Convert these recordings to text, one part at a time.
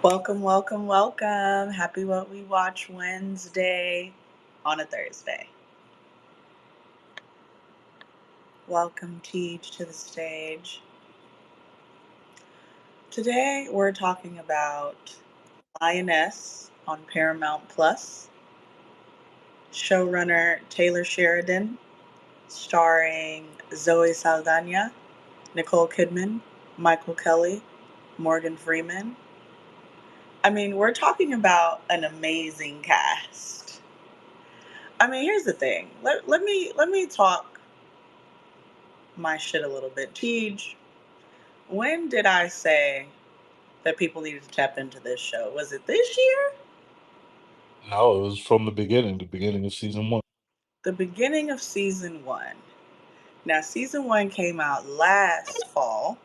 Welcome, welcome, welcome. Happy What We Watch Wednesday on a Thursday. Welcome, Teach, to the stage. Today we're talking about Lioness on Paramount Plus, showrunner Taylor Sheridan, starring Zoe Saldana, Nicole Kidman, Michael Kelly, Morgan Freeman. I mean, we're talking about an amazing cast. I mean, here's the thing. Let me talk my shit a little bit. Tej, when did I say that people needed to tap into this show? Was it this year? No, it was from the beginning of season 1. The beginning of season one. Now, season one came out last fall,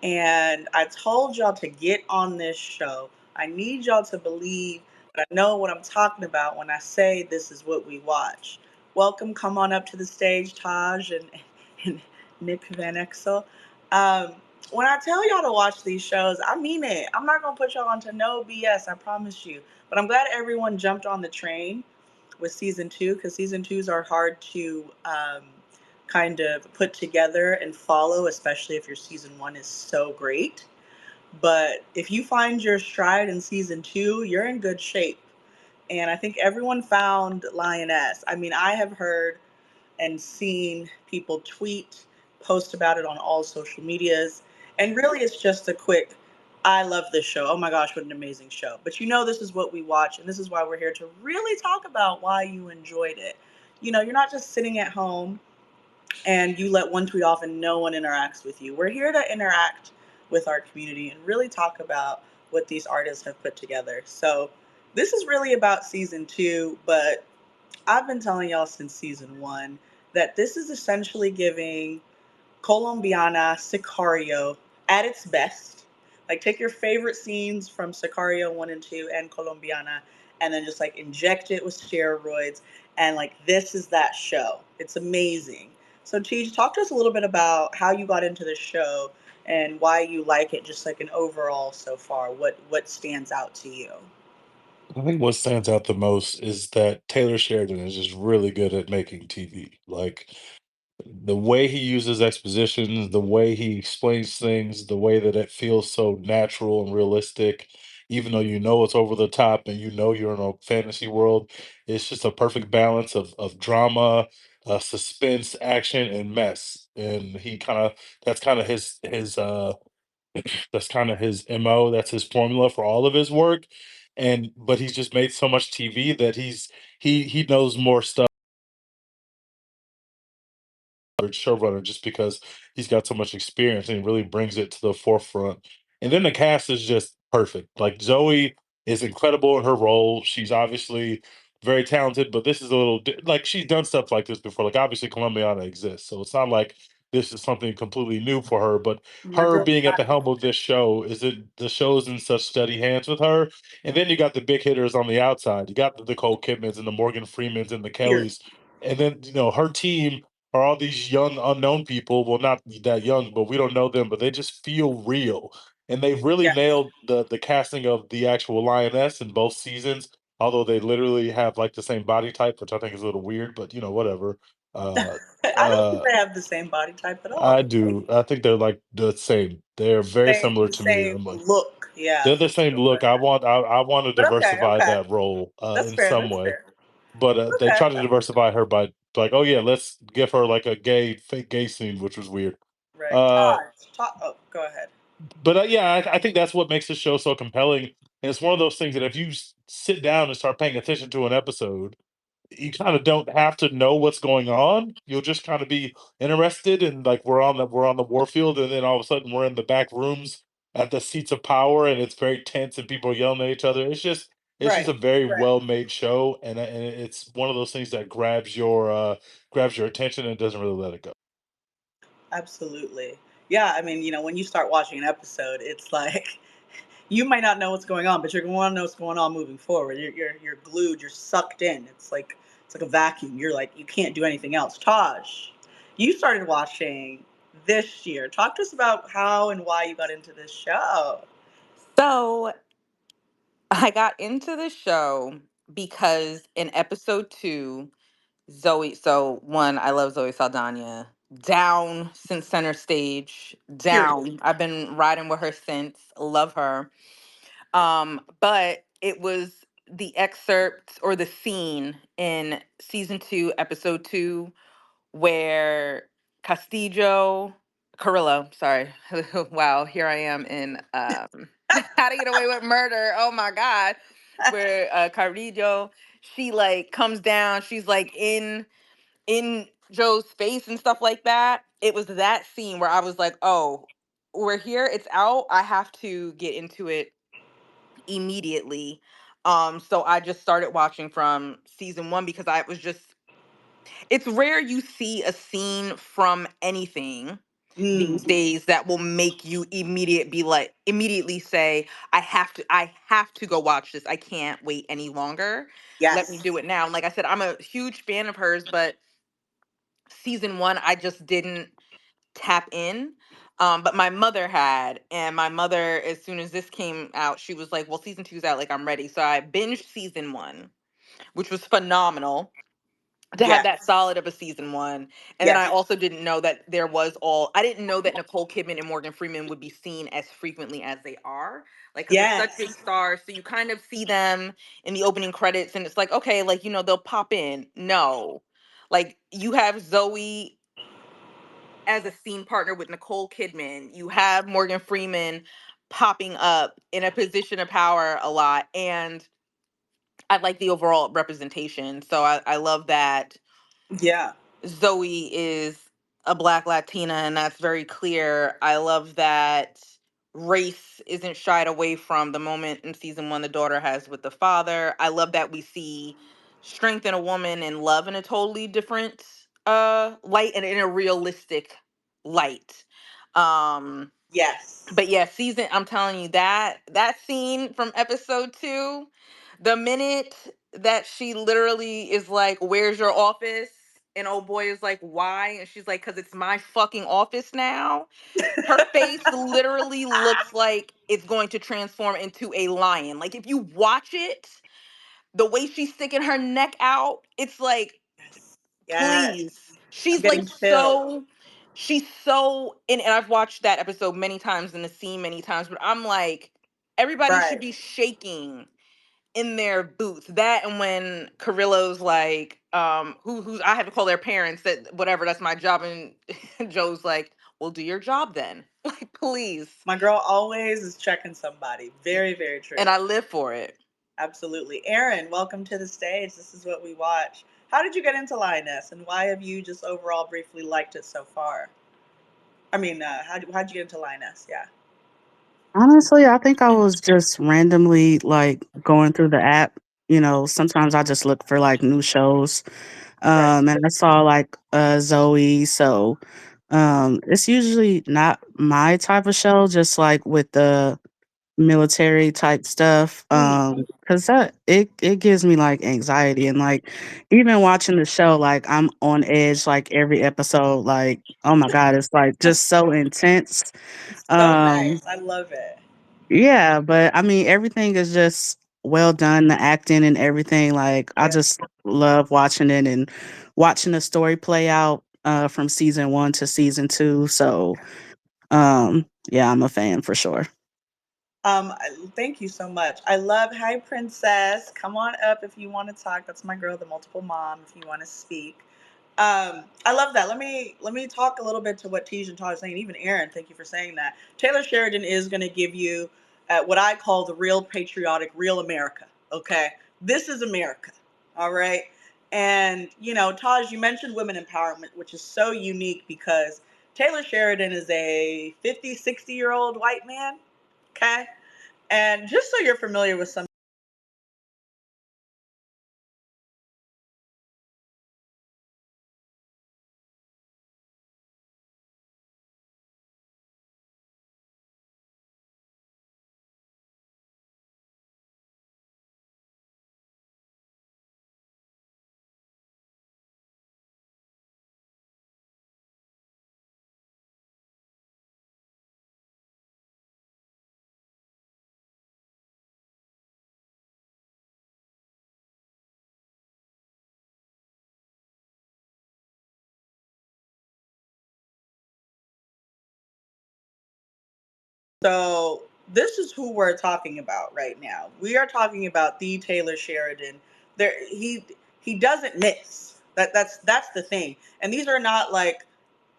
and I told y'all to get on this show. I need y'all to believe that I know what I'm talking about when I say this is what we watch. Welcome, come on up to the stage, Taj and Nick Van Exel. Um, when I tell y'all to watch these shows, I mean it. I'm not gonna put y'all onto no BS, I promise you. But I'm glad everyone jumped on the train with season two because season twos are hard to kind of put together and follow, especially if your season one is so great. But if you find your stride in season two, you're in good shape. And I think everyone found Lioness. I mean, I have heard and seen people tweet, post about it on all social medias. And really, it's just a quick, I love this show. Oh my gosh, what an amazing show. But you know, this is what we watch. And this is why we're here to really talk about why you enjoyed it. You know, you're not just sitting at home and you let one tweet off and no one interacts with you. We're here to interact with our community and really talk about what these artists have put together. So, this is really about season two, but I've been telling y'all since season one that this is essentially giving Colombiana Sicario at its best. Like, take your favorite scenes from Sicario 1 and 2 and Colombiana, and then just like inject it with steroids. And like, this is that show. It's amazing. So, Tej, talk to us a little bit about how you got into this show and why you like it, just like an overall so far. What stands out to you? I think what stands out the most is that Taylor Sheridan is just really good at making TV. Like the way he uses expositions, the way he explains things, the way that it feels so natural and realistic, even though you know it's over the top and you know you're in a fantasy world, it's just a perfect balance of drama, suspense, action, and mess. And he kind of that's kind of his that's kind of his MO, that's his formula for all of his work. And but he's just made so much TV that he knows more stuff showrunner just because he's got so much experience and he really brings it to the forefront. And then the cast is just perfect. Like Zoe is incredible in her role. She's obviously very talented, but this is a little like she's done stuff like this before. Like obviously Colombiana exists, so it's not like this is something completely new for her. But My her girl, being at the helm of this show is it the show's in such steady hands with her. And then you got the big hitters on the outside. You got the Nicole Kidmans and the Morgan Freemans and the period. Kellys. And then her team are all these young unknown people. Well, not that young, but we don't know them, but they just feel real. And they've really Yes. nailed the casting of the actual lioness in both seasons, although they literally have like the same body type, which I think is a little weird, but whatever. Uh I don't think uh they have the same body type at all. I do. I think they're like the same. They're very Same, similar the to me. same I'm like look. Yeah, they're the for same look. sure. I want to But okay, diversify okay. that role That's in fair. some That's way. fair. But they Okay. tried to diversify her by like, oh yeah, let's give her like a gay fake gay scene, which was weird. Right. Uh, Oh, go ahead. but yeah, I think that's what makes the show so compelling. And it's one of those things that if you sit down and start paying attention to an episode, you kind of don't have to know what's going on. You'll just kind of be interested, and like we're on the warfield, and then all of a sudden we're in the back rooms at the seats of power, and it's very tense, and people are yelling at each other. It's just Right. a very Right. well made show, and it's one of those things that grabs your attention and doesn't really let it go. Absolutely. Yeah. I mean, when you start watching an episode, it's like you might not know what's going on, but you're going to want to know what's going on moving forward. You're glued. You're sucked in. It's like a vacuum. You're like you can't do anything else. Taj, you started watching this year. Talk to us about how and why you got into this show. So I got into the show because in episode two, Zoe, so one, I love Zoe Saldana. Down since center stage, Period. down. I've been riding with her since. Love her. But it was the excerpt or the scene in season two, episode two, where Castillo, Carrillo, sorry. Wow, here I am in How to Get Away with Murder. Oh my God. Where Carrillo, she like comes down, she's like in Joe's face and stuff like that. It was that scene where I was like, oh, we're here, it's out. I have to get into it immediately. So I just started watching from season one because I was just it's rare you see a scene from anything Mm, these days that will make you immediately say I have to go watch this. I can't wait any longer. Let me yes. do it now. And like I said, I'm a huge fan of hers, but season 1 I just didn't tap in. But my mother had, and my mother, as soon as this came out, she was like, well, season two's out, like I'm ready. So I binged season 1, which was phenomenal to have Yes. that solid of a season 1. And then I Yes. also didn't know that I didn't know that Nicole Kidman and Morgan Freeman would be seen as frequently as they are. Like, because they're such big Yes. stars. So you kind of see them in the opening credits and it's like, okay, like, they'll pop in. No. Like, you have Zoe as a scene partner with Nicole Kidman. You have Morgan Freeman popping up in a position of power a lot. And I like the overall representation. So I love that Yeah. Zoe is a Black Latina, and that's very clear. I love that race isn't shied away from the moment in season 1 the daughter has with the father. I love that we see strength in a woman and love in a totally different light and in a realistic light. Um Yes. but yeah, I'm telling you that scene from episode 2, the minute that she literally is like, "Where's your office?" and old boy is like, "Why?" and she's like, "Cuz it's my fucking office now." Her face literally looks like it's going to transform into a lion. Like, if you watch it, the way she's sticking her neck out, it's like, Yes. Yes. please. I'm She's like getting chills. and I've watched that episode many times and the scene many times, but I'm like, everybody should Right. be shaking in their boots. That, and when Carrillo's like, who's I have to call their parents, that whatever, that's my job, and Joe's like, well, do your job then. Like, please. My girl always is checking somebody. Very, very And true. I live for it. Absolutely. Aaron, welcome to the stage. This is what we watch. How did you get into Lioness and why have you just overall briefly liked it so far? I mean, how'd you get into Lioness? Yeah. Honestly, I think I was just randomly like going through the app. Sometimes I just look for like new shows. Right. And I saw like Zoe, so it's usually not my type of show, just like with the military type stuff. Mm, Because it gives me like anxiety and like even watching the show, like I'm on edge like every episode, like oh my god, it's like just so intense. it's so Um nice. I love it. yeah, but I mean, everything is just well done, the acting and everything. Like, I Yeah. just love watching it and watching the story play out from season 1 to season 2. So, yeah, I'm a fan for sure. Thank you so much. I love. Hi, Princess. Come on up if you want to talk. That's my girl, the multiple mom. If you want to speak, I love that. Let me talk a little bit to what Tej and Todd is saying. Even Aaron, thank you for saying that. Taylor Sheridan is going to give you what I call the real patriotic, real America. Okay, this is America. All right, and Taj, you mentioned women empowerment, which is so unique because Taylor Sheridan is a 50, 60-year-old white man. Okay. And just so you're familiar with some So this is who we're talking about right now. We are talking about the Taylor Sheridan. There he doesn't miss. That's the thing. And these are not like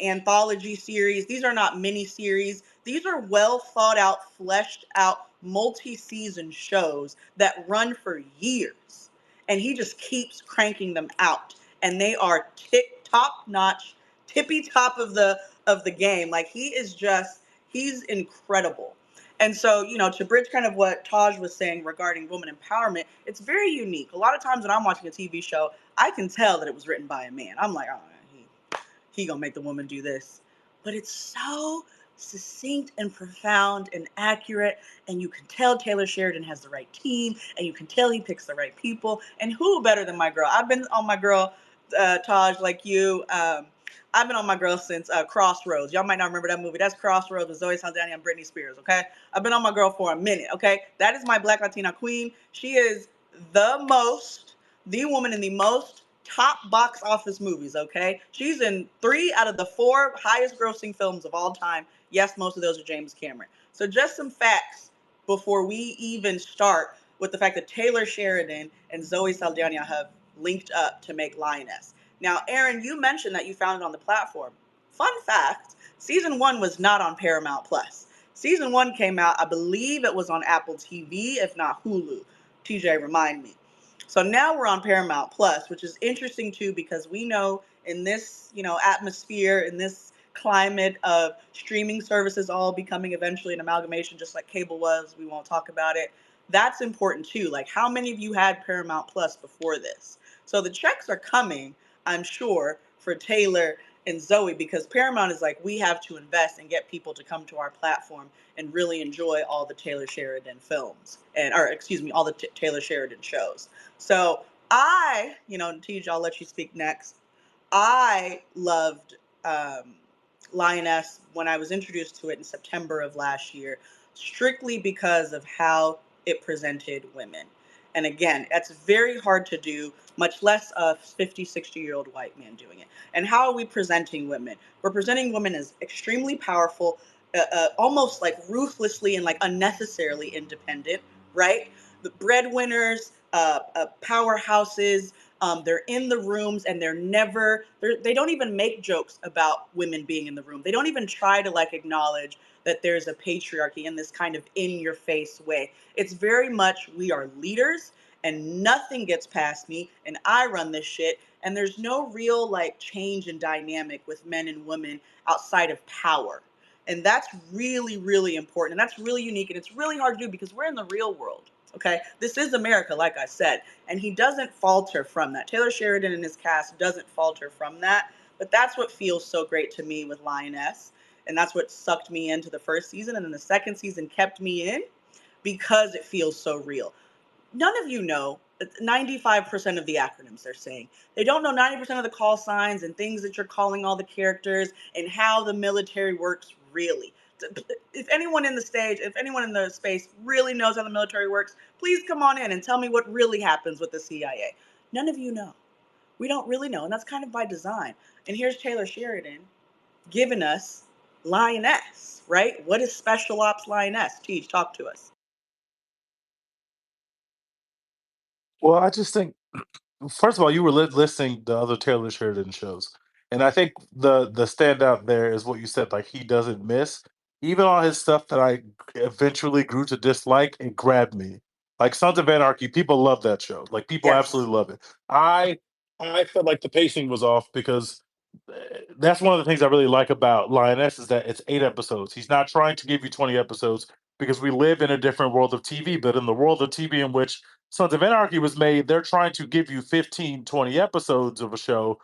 anthology series. These are not mini series. These are well thought out, fleshed out, multi-season shows that run for years. And he just keeps cranking them out. And they are top notch, tippy top of the game. Like he's incredible. And so, to bridge kind of what Taj was saying regarding woman empowerment, it's very unique. A lot of times when I'm watching a TV show, I can tell that it was written by a man. I'm like, oh, he gonna make the woman do this. But it's so succinct and profound and accurate, and you can tell Taylor Sheridan has the right team, and you can tell he picks the right people. And who better than my girl? I've been on my girl, Taj, like you. I've been on my girl since Crossroads. Y'all might not remember that movie. That's Crossroads with Zoe Saldana and Britney Spears. Okay, I've been on my girl for a minute. Okay, that is my Black Latina queen. She is the woman in the most top box office movies, okay? She's in 3 out of the 4 highest grossing films of all time. Yes, most of those are James Cameron. So just some facts before we even start with the fact that Taylor Sheridan and Zoe Saldana have linked up to make Lioness. Now, Aaron, you mentioned that you found it on the platform. Fun fact, season 1 was not on Paramount Plus. Season 1 came out, I believe it was on Apple TV, if not Hulu. TJ, remind me. So now we're on Paramount Plus, which is interesting too, because we know in this, atmosphere, in this climate of streaming services all becoming eventually an amalgamation, just like cable was, we won't talk about it. That's important too. Like, how many of you had Paramount Plus before this? So the checks are coming, I'm sure, for Taylor and Zoe, because Paramount is like, we have to invest and get people to come to our platform and really enjoy all the Taylor Sheridan films or excuse me, all the Taylor Sheridan shows. So Tej, I'll let you speak next. I loved um, Lioness when I was introduced to it in September of last year, strictly because of how it presented women. And again, that's very hard to do, much less a 50, 60-year-old white man doing it. And how are we presenting women? We're presenting women as extremely powerful, almost like ruthlessly and like unnecessarily independent, right? The breadwinners, powerhouses. They're in the rooms and they don't even make jokes about women being in the room. They don't even try to like acknowledge that there's a patriarchy in this kind of in your face way. It's very much, we are leaders and nothing gets past me and I run this shit. And there's no real like change in dynamic with men and women outside of power. And that's really, really important. And that's really unique. And it's really hard to do because we're in the real world. Okay. This is America, like I said. And he doesn't falter from that. Taylor Sheridan and his cast doesn't falter from that. But that's what feels so great to me with Lioness. And that's what sucked me into the first season. And then the second season kept me in because it feels so real. None of you know 95% of the acronyms they're saying. They don't know 90% of the call signs and things that you're calling all the characters and how the military works really. If anyone in the stage, if anyone in the space really knows how the military works, please come on in and tell me what really happens with the CIA. None of you know. We don't really know, and that's kind of by design. And here's Taylor Sheridan giving us Lioness, right? What is Special Ops Lioness? Teach, talk to us. Well, I just think, first of all, you were listing the other Taylor Sheridan shows, and I think the standout there is what you said. Like, he doesn't miss, even all his stuff that I eventually grew to dislike. It grabbed me. Like Sons of Anarchy, people love that show. Like, people Yes. absolutely love it. I felt like the pacing was off because that's one of the things I really like about Lioness is that it's 8 episodes. He's not trying to give you 20 episodes because we live in a different world of TV, but in the world of TV in which Sons of Anarchy was made, they're trying to give you 15, 20 episodes of a show,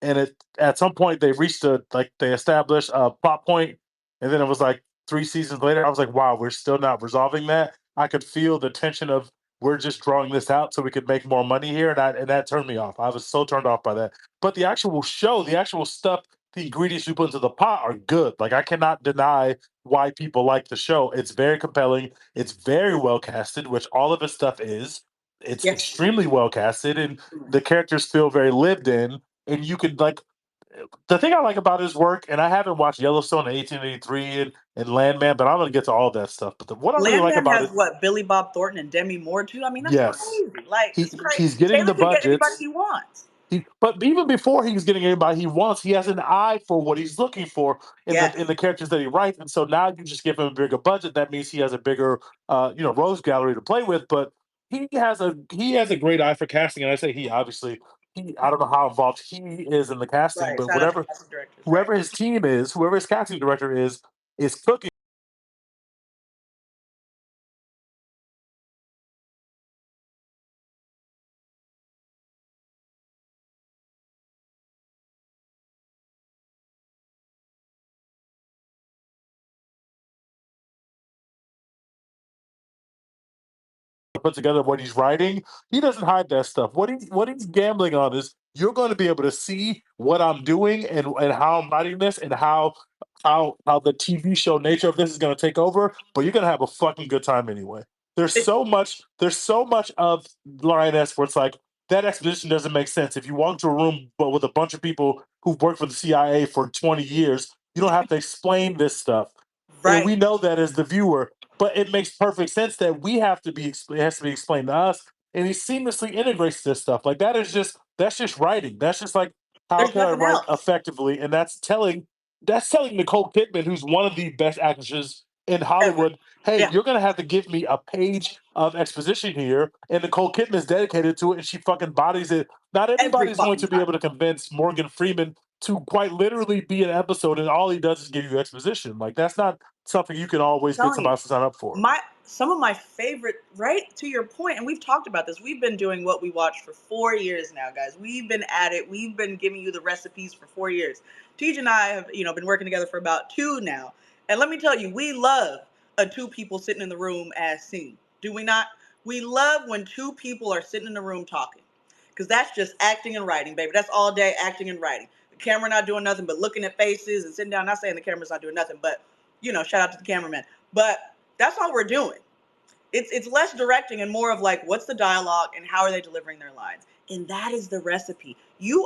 and it at some point they reached a like they established a plot point, and then it was like 3 seasons later. I was like, wow, we're still not resolving that. I could feel the tension of we're just drawing this out so we could make more money here, and that turned me off. I was so turned off by that. But the actual show, the actual stuff, the ingredients you put into the pot are good. Like, I cannot deny why people like the show. It's very compelling. It's very well casted, which all of his stuff is. It's Yes. extremely well casted, and the characters feel very lived in, and you could like The thing I like about his work, and I haven't watched Yellowstone and 1883 and Landman, but I'm gonna get to all that stuff. But what I really like Landman about has it, what, Billy Bob Thornton and Demi Moore too. I mean, that's yes, crazy. Like, that's crazy. he's getting Taylor the can get anybody budgets. he wants. But even before he's getting anybody he wants, he has an eye for what he's looking for in Yes, the characters that he writes. And so now you just give him a bigger budget. That means he has a bigger rose gallery to play with. But he has a great eye for casting. And I say he obviously he I don't know how involved he is in the casting, right. but Shout out to casting directors. Right. whoever his team is, whoever his casting director is cooking put together what he's writing, he doesn't hide that stuff. What he's gambling on is you're going to be able to see what I'm doing and how I'm writing this and how the TV show nature of this is going to take over. But you're going to have a fucking good time anyway. It, There's so much of Lioness where it's like that exposition doesn't make sense. If you walk into a room but with a bunch of people who've worked for the CIA for 20 years, you don't have to explain this stuff. And right. we know that as the viewer, but it makes perfect sense that we have to be it has to be explained to us, and he seamlessly integrates this stuff. Like that's just writing. That's just like how There's can I nothing write else. effectively, and that's telling Nicole Kidman, who's one of the best actresses in Ever. Hollywood, hey, Yeah. you're gonna have to give me a page of exposition here, and Nicole Kidman is dedicated to it, and she fucking bodies it. Not Every everybody's going fucking to be time. able to convince Morgan Freeman to quite literally be an episode, and all he does is give you exposition. Like that's not something you can always get Telling you. somebody to sign up for. My Some of my favorite, right to your point, and we've talked about this. We've been doing what we watch for 4 years now, guys. We've been at it. We've been giving you the recipes for 4 years. Tej and I have, been working together for about two now. And let me tell you, we love a two people sitting in the room as scene. Do we not? We love when two people are sitting in the room talking. Because that's just acting and writing, baby. That's all day acting and writing. The camera not doing nothing but looking at faces and sitting down. Not saying the camera's not doing nothing, but shout out to the cameraman. But that's all we're doing. It's less directing and more of like what's the dialogue and how are they delivering their lines. And that is the recipe. You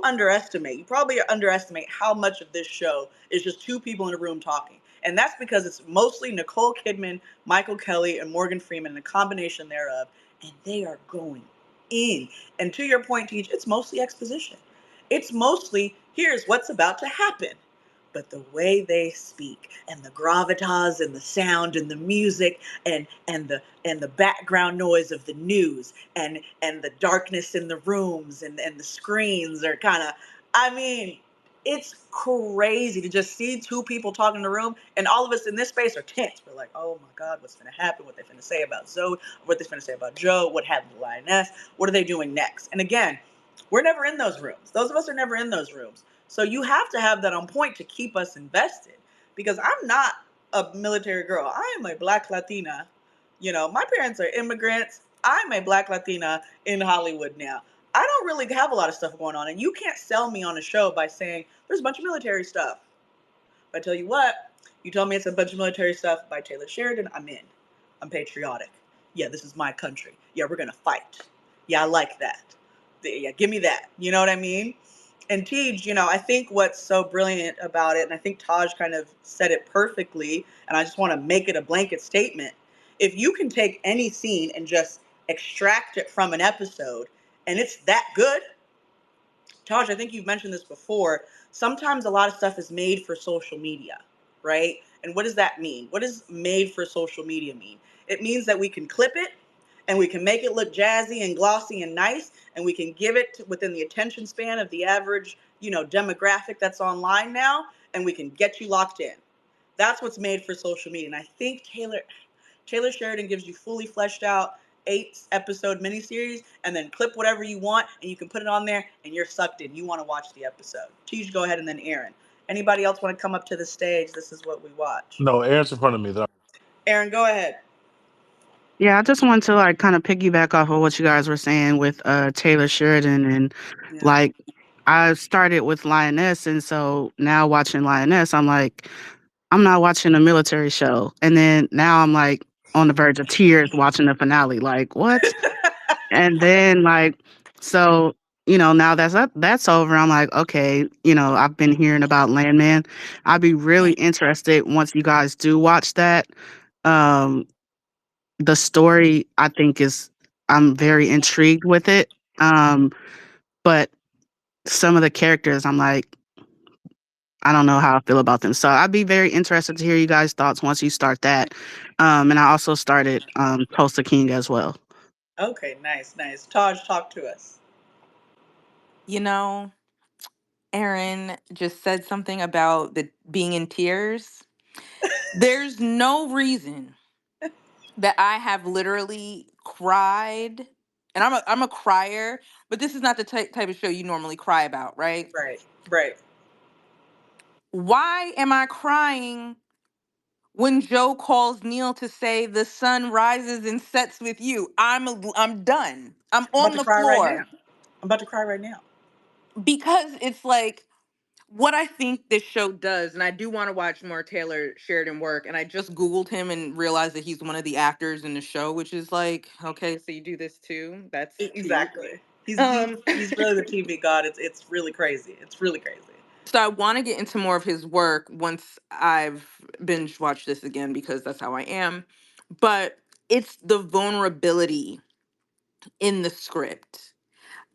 probably underestimate how much of this show is just two people in a room talking. And that's because it's mostly Nicole Kidman, Michael Kelly, and Morgan Freeman, and a combination thereof. And they are going in. And to your point, Teach, it's mostly exposition. It's mostly here's what's about to happen, but the way they speak and the gravitas and the sound and the music and the background noise of the news and the darkness in the rooms and the screens are kind of, I mean, it's crazy to just see two people talking in the room and all of us in this space are tense. We're like, oh my God, what's going to happen? What they finna say about Zoe? What they finna say about Joe? What happened to Lioness? What are they doing next? And again, we're never in those rooms. Those of us are never in those rooms. So you have to have that on point to keep us invested. Because I'm not a military girl. I am a Black Latina. My parents are immigrants. I'm a Black Latina in Hollywood now. I don't really have a lot of stuff going on. And you can't sell me on a show by saying there's a bunch of military stuff. But I tell you what, you tell me it's a bunch of military stuff by Taylor Sheridan, I'm in. I'm patriotic. Yeah, this is my country. Yeah, we're going to fight. Yeah, I like that. Yeah, give me that. You know what I mean? And Tej, I think what's so brilliant about it, and I think Taj kind of said it perfectly, and I just want to make it a blanket statement. If you can take any scene and just extract it from an episode, and it's that good, Taj, I think you've mentioned this before. Sometimes a lot of stuff is made for social media, right? And what does that mean? What does made for social media mean? It means that we can clip it and we can make it look jazzy and glossy and nice, and we can give it within the attention span of the average, demographic that's online now, and we can get you locked in. That's what's made for social media. And I think Taylor Sheridan gives you fully fleshed out 8 episode miniseries, and then clip whatever you want, and you can put it on there, and you're sucked in. You want to watch the episode. Tej, go ahead, and then Aaron. Anybody else want to come up to the stage? This is what we watch. No, Aaron's in front of me though. Aaron, go ahead. Yeah, I just wanted to like kind of piggyback off of what you guys were saying with Taylor Sheridan and Yeah. like I started with Lioness and so now watching Lioness, I'm like, I'm not watching a military show. And then now I'm like on the verge of tears watching the finale. Like, what? And then like so now that's over, I'm like, okay, I've been hearing about Landman. I'd be really interested once you guys do watch that. Um, the story, I think, is I'm very intrigued with it. But some of the characters, I'm like, I don't know how I feel about them. So I'd be very interested to hear you guys' thoughts once you start that. And I also started Tulsa King as well. Okay, nice, nice. Taj, talk to us. You know, Aaron just said something about the being in tears. There's no reason that I have literally cried, and I'm a crier, but this is not the type of show you normally cry about, right? Right, right. Why am I crying when Joe calls Neil to say the sun rises and sets with you? I'm done. I'm I'm about on to the cry right now. floor I'm about to cry right now. because it's like what I think this show does, and I do want to watch more Taylor Sheridan work. And I just Googled him and realized that he's one of the actors in the show, which is like, okay, so you do this too. That's cute. Exactly. He's Um, he's really the TV god. It's really crazy. It's really crazy. so I want to get into more of his work once I've binge watched this again because that's how I am. But it's the vulnerability in the script,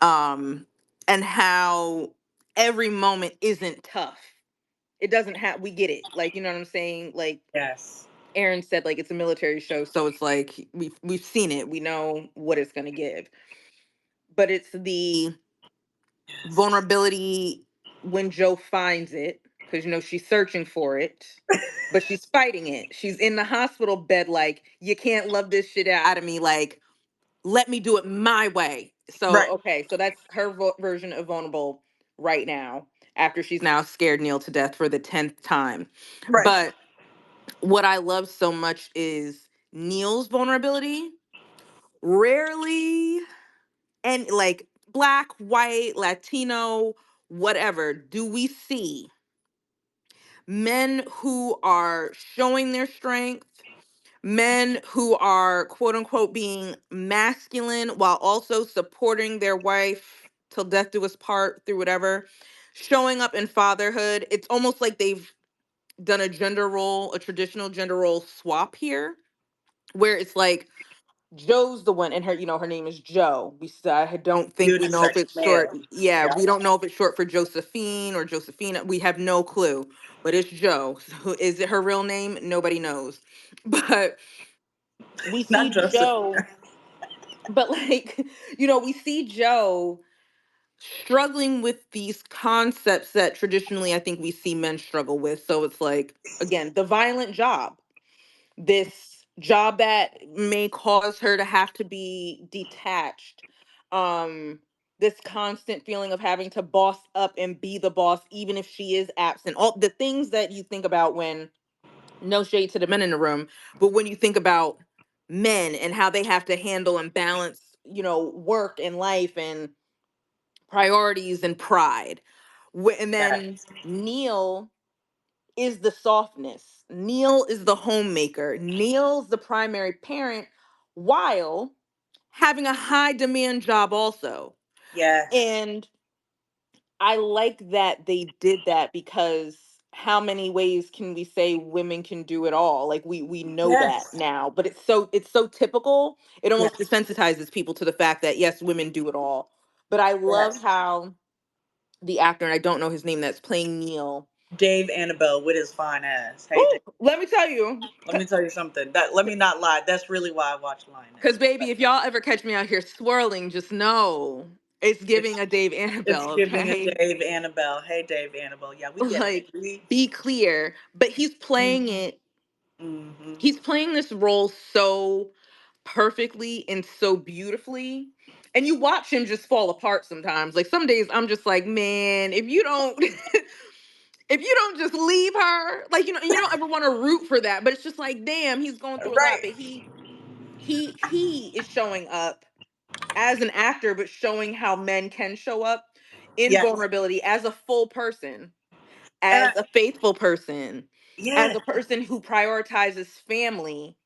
um, and how every moment isn't tough. It doesn't have. We get it. Like, you know what I'm saying? Like Yes. Aaron said, like it's a military show, so it's like we've seen it. We know what it's gonna give. But it's the Yes. vulnerability when Joe finds it, because she's searching for it, but she's fighting it. She's in the hospital bed, like, you can't love this shit out of me, like, let me do it my way. So Right. okay, so that's her version of vulnerable right now, after she's now scared Neil to death for the 10th time. Right. But what I love so much is Neil's vulnerability. Rarely, and like black, white, Latino, whatever, do we see men who are showing their strength, men who are quote unquote being masculine while also supporting their wife till death do us part through whatever, showing up in fatherhood. It's almost like they've done a gender role, a traditional gender role swap here, where it's like Joe's the one, and her name is Joe. I don't think we know if Unisex it's short. male. Yeah, Yeah. we don't know if it's short for Josephine or Josephina. We have no clue, but it's Joe. So is it her real name? Nobody knows. But we Not see Josephine. Joe, but like, we see Joe struggling with these concepts that traditionally I think we see men struggle with. So it's like, again, the violent job, this job that may cause her to have to be detached, um this constant feeling of having to boss up and be the boss even if she is absent, all the things that you think about when, no shade to the men in the room, but when you think about men and how they have to handle and balance, work and life and priorities and pride. And then Yes. Neil is the softness. Neil is the homemaker. Neil's the primary parent while having a high demand job also. Yes. And I like that they did that because how many ways can we say women can do it all? Like we know that Yes. now, but it's so typical. It almost Yes. desensitizes people to the fact that yes, women do it all. But I love Yes. how the actor, and I don't know his name, that's playing Neil. Dave Annabelle with his fine ass. Hey, Dave. Oh, let me tell you, Let me tell you something. That let me not lie. That's really why I watch because Lioness. baby, if y'all ever catch me out here swirling, just know it's It's giving a Dave it's Annabelle, giving a okay? Dave Annabelle. Hey, Dave Annabelle. Yeah, we get it. Like, We. be clear. But he's playing it, Mm-hmm. he's playing this role so perfectly and so beautifully. And you watch him just fall apart sometimes. Like some days I'm just like, man, if you don't if you don't just leave her, like, and you don't ever want to root for that, but it's just like, damn, he's going through a lot. Right. But he is showing up as an actor, but showing how men can show up in Yes. vulnerability as a full person, And as a faithful person, as yes. a person who prioritizes family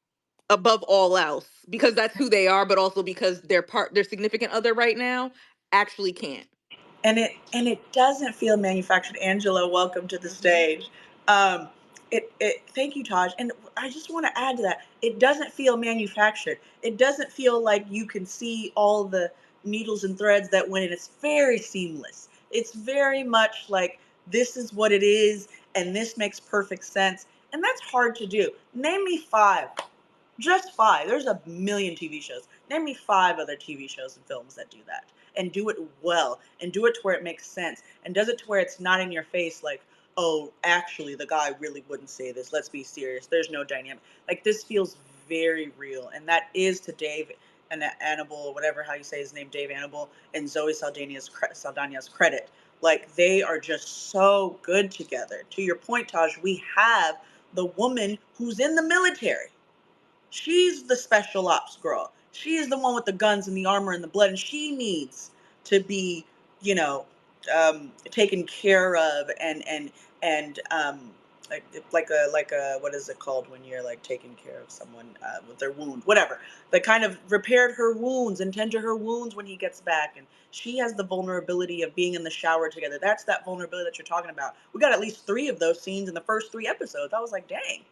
above all else, because that's who they are, but also because their significant other right now actually can't. And it doesn't feel manufactured. Angela, welcome to the Hmm. stage. It thank you, Taj. And I just want to add to that. It doesn't feel manufactured. It doesn't feel like you can see all the needles and threads that went in. It's very seamless. It's very much like this is what it is, and this makes perfect sense. And that's hard to do. Name me five, just five. There's a million TV shows. Name me five other TV shows and films that do that and do it well and do it to where it makes sense and does it to where it's not in your face like, oh, actually, the guy really wouldn't say this. Let's be serious. There's no dynamic. Like, this feels very real. And that is to Dave and Annabelle, or whatever, how you say his name, Dave Annabelle, and Zoe Saldana's credit. Like, they are just so good together. To your point, Taj, we have the woman who's in the military. She's the special ops girl. She's the one with the guns and the armor and the blood, and she needs to be, you know, taken care of and like a what is it called when you're like taking care of someone with their wound, whatever. They kind of repaired her wounds and tend to her wounds when he gets back, and she has the vulnerability of being in the shower together. That's that vulnerability that you're talking about. We got at least three of those scenes in the first three episodes. I was like, dang.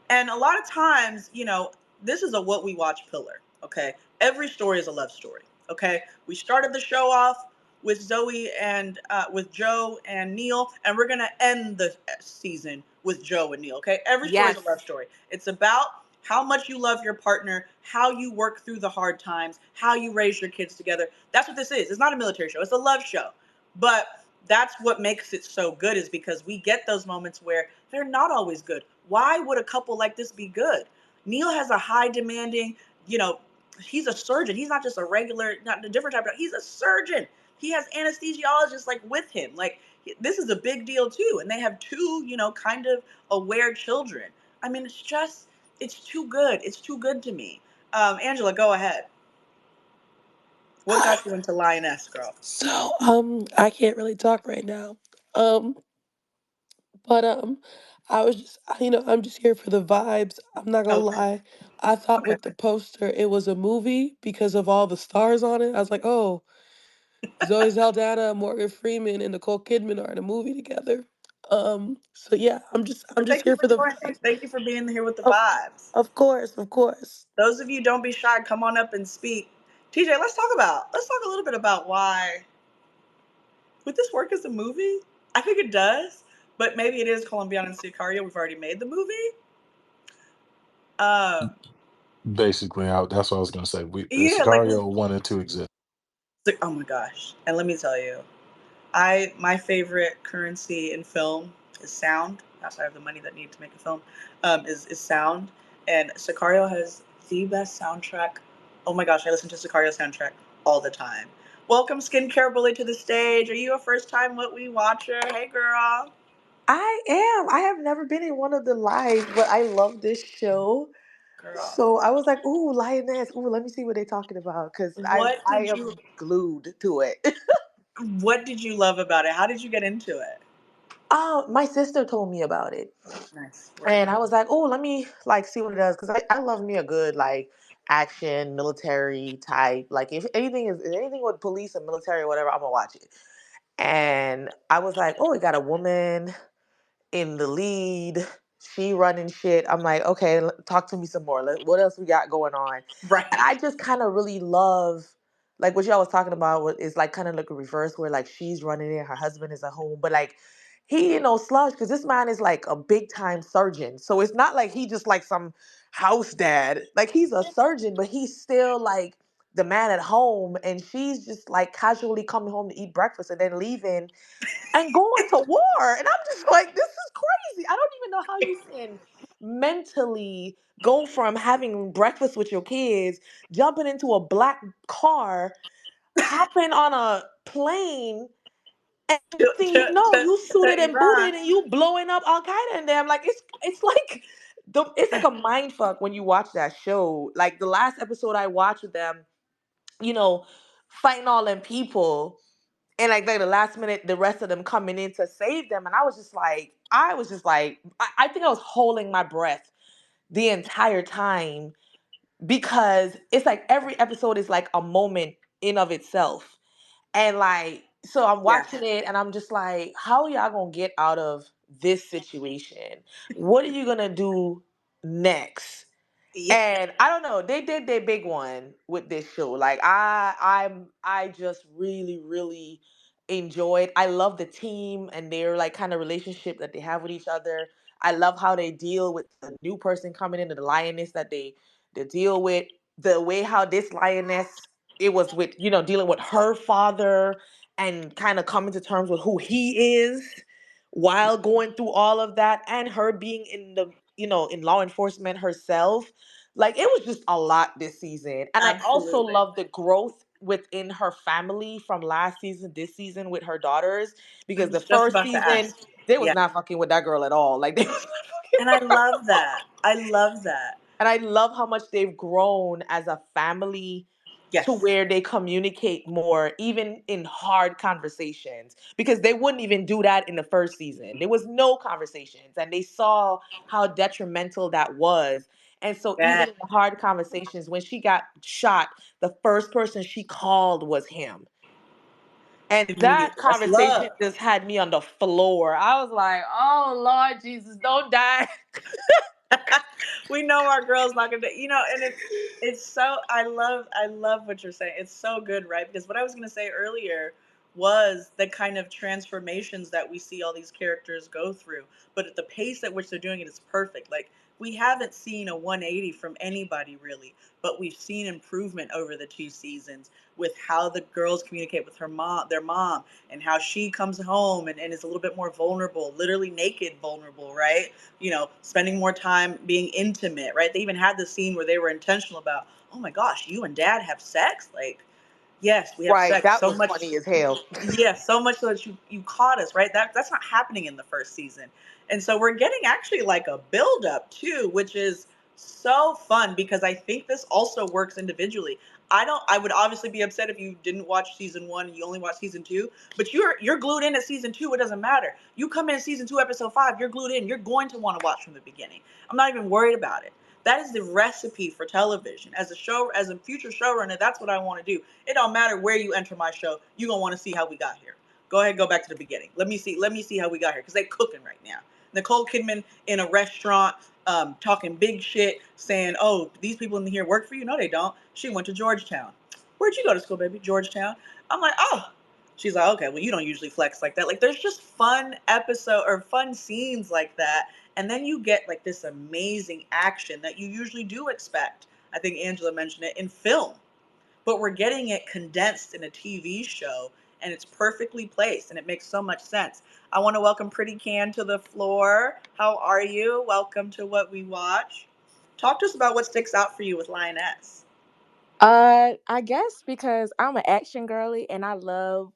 And a lot of times, this is a what we watch pillar. Okay. Every story is a love story. Okay. We started the show off with Zoe and with Joe and Neil, and we're going to end the season with Joe and Neil. Okay. Every story is a Yes. love story. It's about how much you love your partner, how you work through the hard times, how you raise your kids together. That's what this is. It's not a military show, it's a love show. But that's what makes it so good, is because we get those moments where they're not always good. Why would a couple like this be good? Neil has a high demanding, you know, he's a surgeon. He's not just a regular, not a different type of, he's a surgeon. He has anesthesiologists like with him. Like, this is a big deal too. And they have two, kind of aware children. I mean, it's too good. It's too good to me. Angela, go ahead. What Hi. got you into Lioness, girl? I can't really talk right now. Um, but I was just, I'm just here for the vibes. I'm not gonna Okay. lie. I thought Okay. with the poster it was a movie because of all the stars on it. I was like, oh, Zoe Saldana, Morgan Freeman, and Nicole Kidman are in a movie together. So yeah, I'm But just thank you here for for the joining. vibes. Thank you for being here with the Of, vibes. of course, of course. Those of you, don't be shy. Come on up and speak. TJ, let's talk a little bit about why would this work as a movie? I think it does, but maybe it is Colombiana and Sicario. We've already made the movie. Um, Basically, that's what I was gonna say. yeah, like Sicario 1 and 2 exist. oh my gosh! And let me tell you, my favorite currency in film is sound. Outside of the money that needed to make a film, is sound. And Sicario has the best soundtrack. Oh my gosh, I listen to Sicario soundtrack all the time. Welcome, Skincare Bully, to the stage. Are you a first time What We Watcher? Hey, girl. I am. I have never been in one of the lives, but I love this show. Girl. So I was like, "Ooh, Lioness. Ooh, let me see what they're talking about," because I What I did you am glued to it. what did you love about it? How did you get into it? My sister told me about it, Nice work. and I was like, "Oh, let me like see what it does," because I love me a good like action military type. Like if anything with police and military or whatever, I'm gonna watch it. And I was like, "Oh, it got a woman in the lead. She running shit." I'm like, okay, talk to me some more. What else we got going on? And Right. I just kind of really love, like what y'all was talking about, is like kind of like a reverse where like she's running it, her husband is at home, but like he, slush, because this man is like a big time surgeon. So it's not like he just like some house dad. Like he's a surgeon, but he's still like the man at home, and she's just like casually coming home to eat breakfast and then leaving and going to war. And I'm just like, this is crazy. I don't even know how you can mentally go from having breakfast with your kids, jumping into a black car, hopping on a plane, and to, next thing you to, know, to, you to suited and Iran. booted and you blowing up Al Qaeda and them. Like it's like it's like a mind fuck when you watch that show. Like the last episode I watched with them, you know, fighting all them people, and like the last minute the rest of them coming in to save them, and I was just like I think I was holding my breath the entire time, because it's like every episode is like a moment in of itself. And like So I'm Yes. watching it and I'm just like, how are y'all gonna get out of this situation? What are you gonna do next? Yeah. And I don't know, they did their big one with this show. Like I just really, really enjoyed. I love the team and their like kind of relationship that they have with each other. I love how they deal with the new person coming into the lioness that they deal with. The way how this lioness, it was with, dealing with her father and kind of coming to terms with who he is while going through all of that, and her being in the, in law enforcement herself. Like, it was just a lot this season. And I also Absolutely. love the growth within her family from last season, this season with her daughters. I Because the was just first about to season, ask. they was Yeah. not fucking with that girl at all. Like, they was not fucking And I with her. love that. I love that. And I love how much they've grown as a family to Yes. where they communicate more, even in hard conversations, because they wouldn't even do that in the first season. There was no conversations, and they saw how detrimental that was. And so, even Yes. in the hard conversations, when she got shot, the first person she called was him. And that Immediately. That's conversation love. just had me on the floor. I was like, oh, Lord Jesus, don't die. We know our girl's not gonna, and it's so, I love what you're saying. It's so good, right? Because what I was gonna say earlier was the kind of transformations that we see all these characters go through, but at the pace at which they're doing it is perfect. Like, we haven't seen a 180 from anybody really, but we've seen improvement over the 2 seasons with how the girls communicate with their mom, and how she comes home and is a little bit more vulnerable, literally naked vulnerable, right? Spending more time being intimate, right? They even had the scene where they were intentional about, oh my gosh, you and dad have sex? Like, yes, we have Right. sex That so was much. funny as hell. Yeah, so much so that you caught us, right? That's not happening in the first season. And so we're getting actually like a build up too, which is so fun because I think this also works individually. I would obviously be upset if you didn't watch season 1 and you only watch season 2, but you're glued in at season 2, it doesn't matter. You come in season 2 episode 5, you're glued in. You're going to want to watch from the beginning. I'm not even worried about it. That is the recipe for television. As a future showrunner, that's what I want to do. It don't matter where you enter my show, you're gonna want to see how we got here. Go ahead, go back to the beginning. Let me see how we got here, because they cooking right now. Nicole Kidman in a restaurant, talking big shit, saying, "Oh, these people in here work for you." No, they don't. She went to Georgetown. Where'd you go to school, baby? Georgetown. I'm like, oh. She's like, okay, well, you don't usually flex like that. Like, there's just fun episode or fun scenes like that, and then you get like this amazing action that you usually do expect. I think Angela mentioned it in film, but we're getting it condensed in a TV show, and it's perfectly placed and it makes so much sense. I want to welcome Pretty Can to the floor. How are you? Welcome to What We Watch. Talk to us about what sticks out for you with Lioness. I guess because I'm an action girly and I love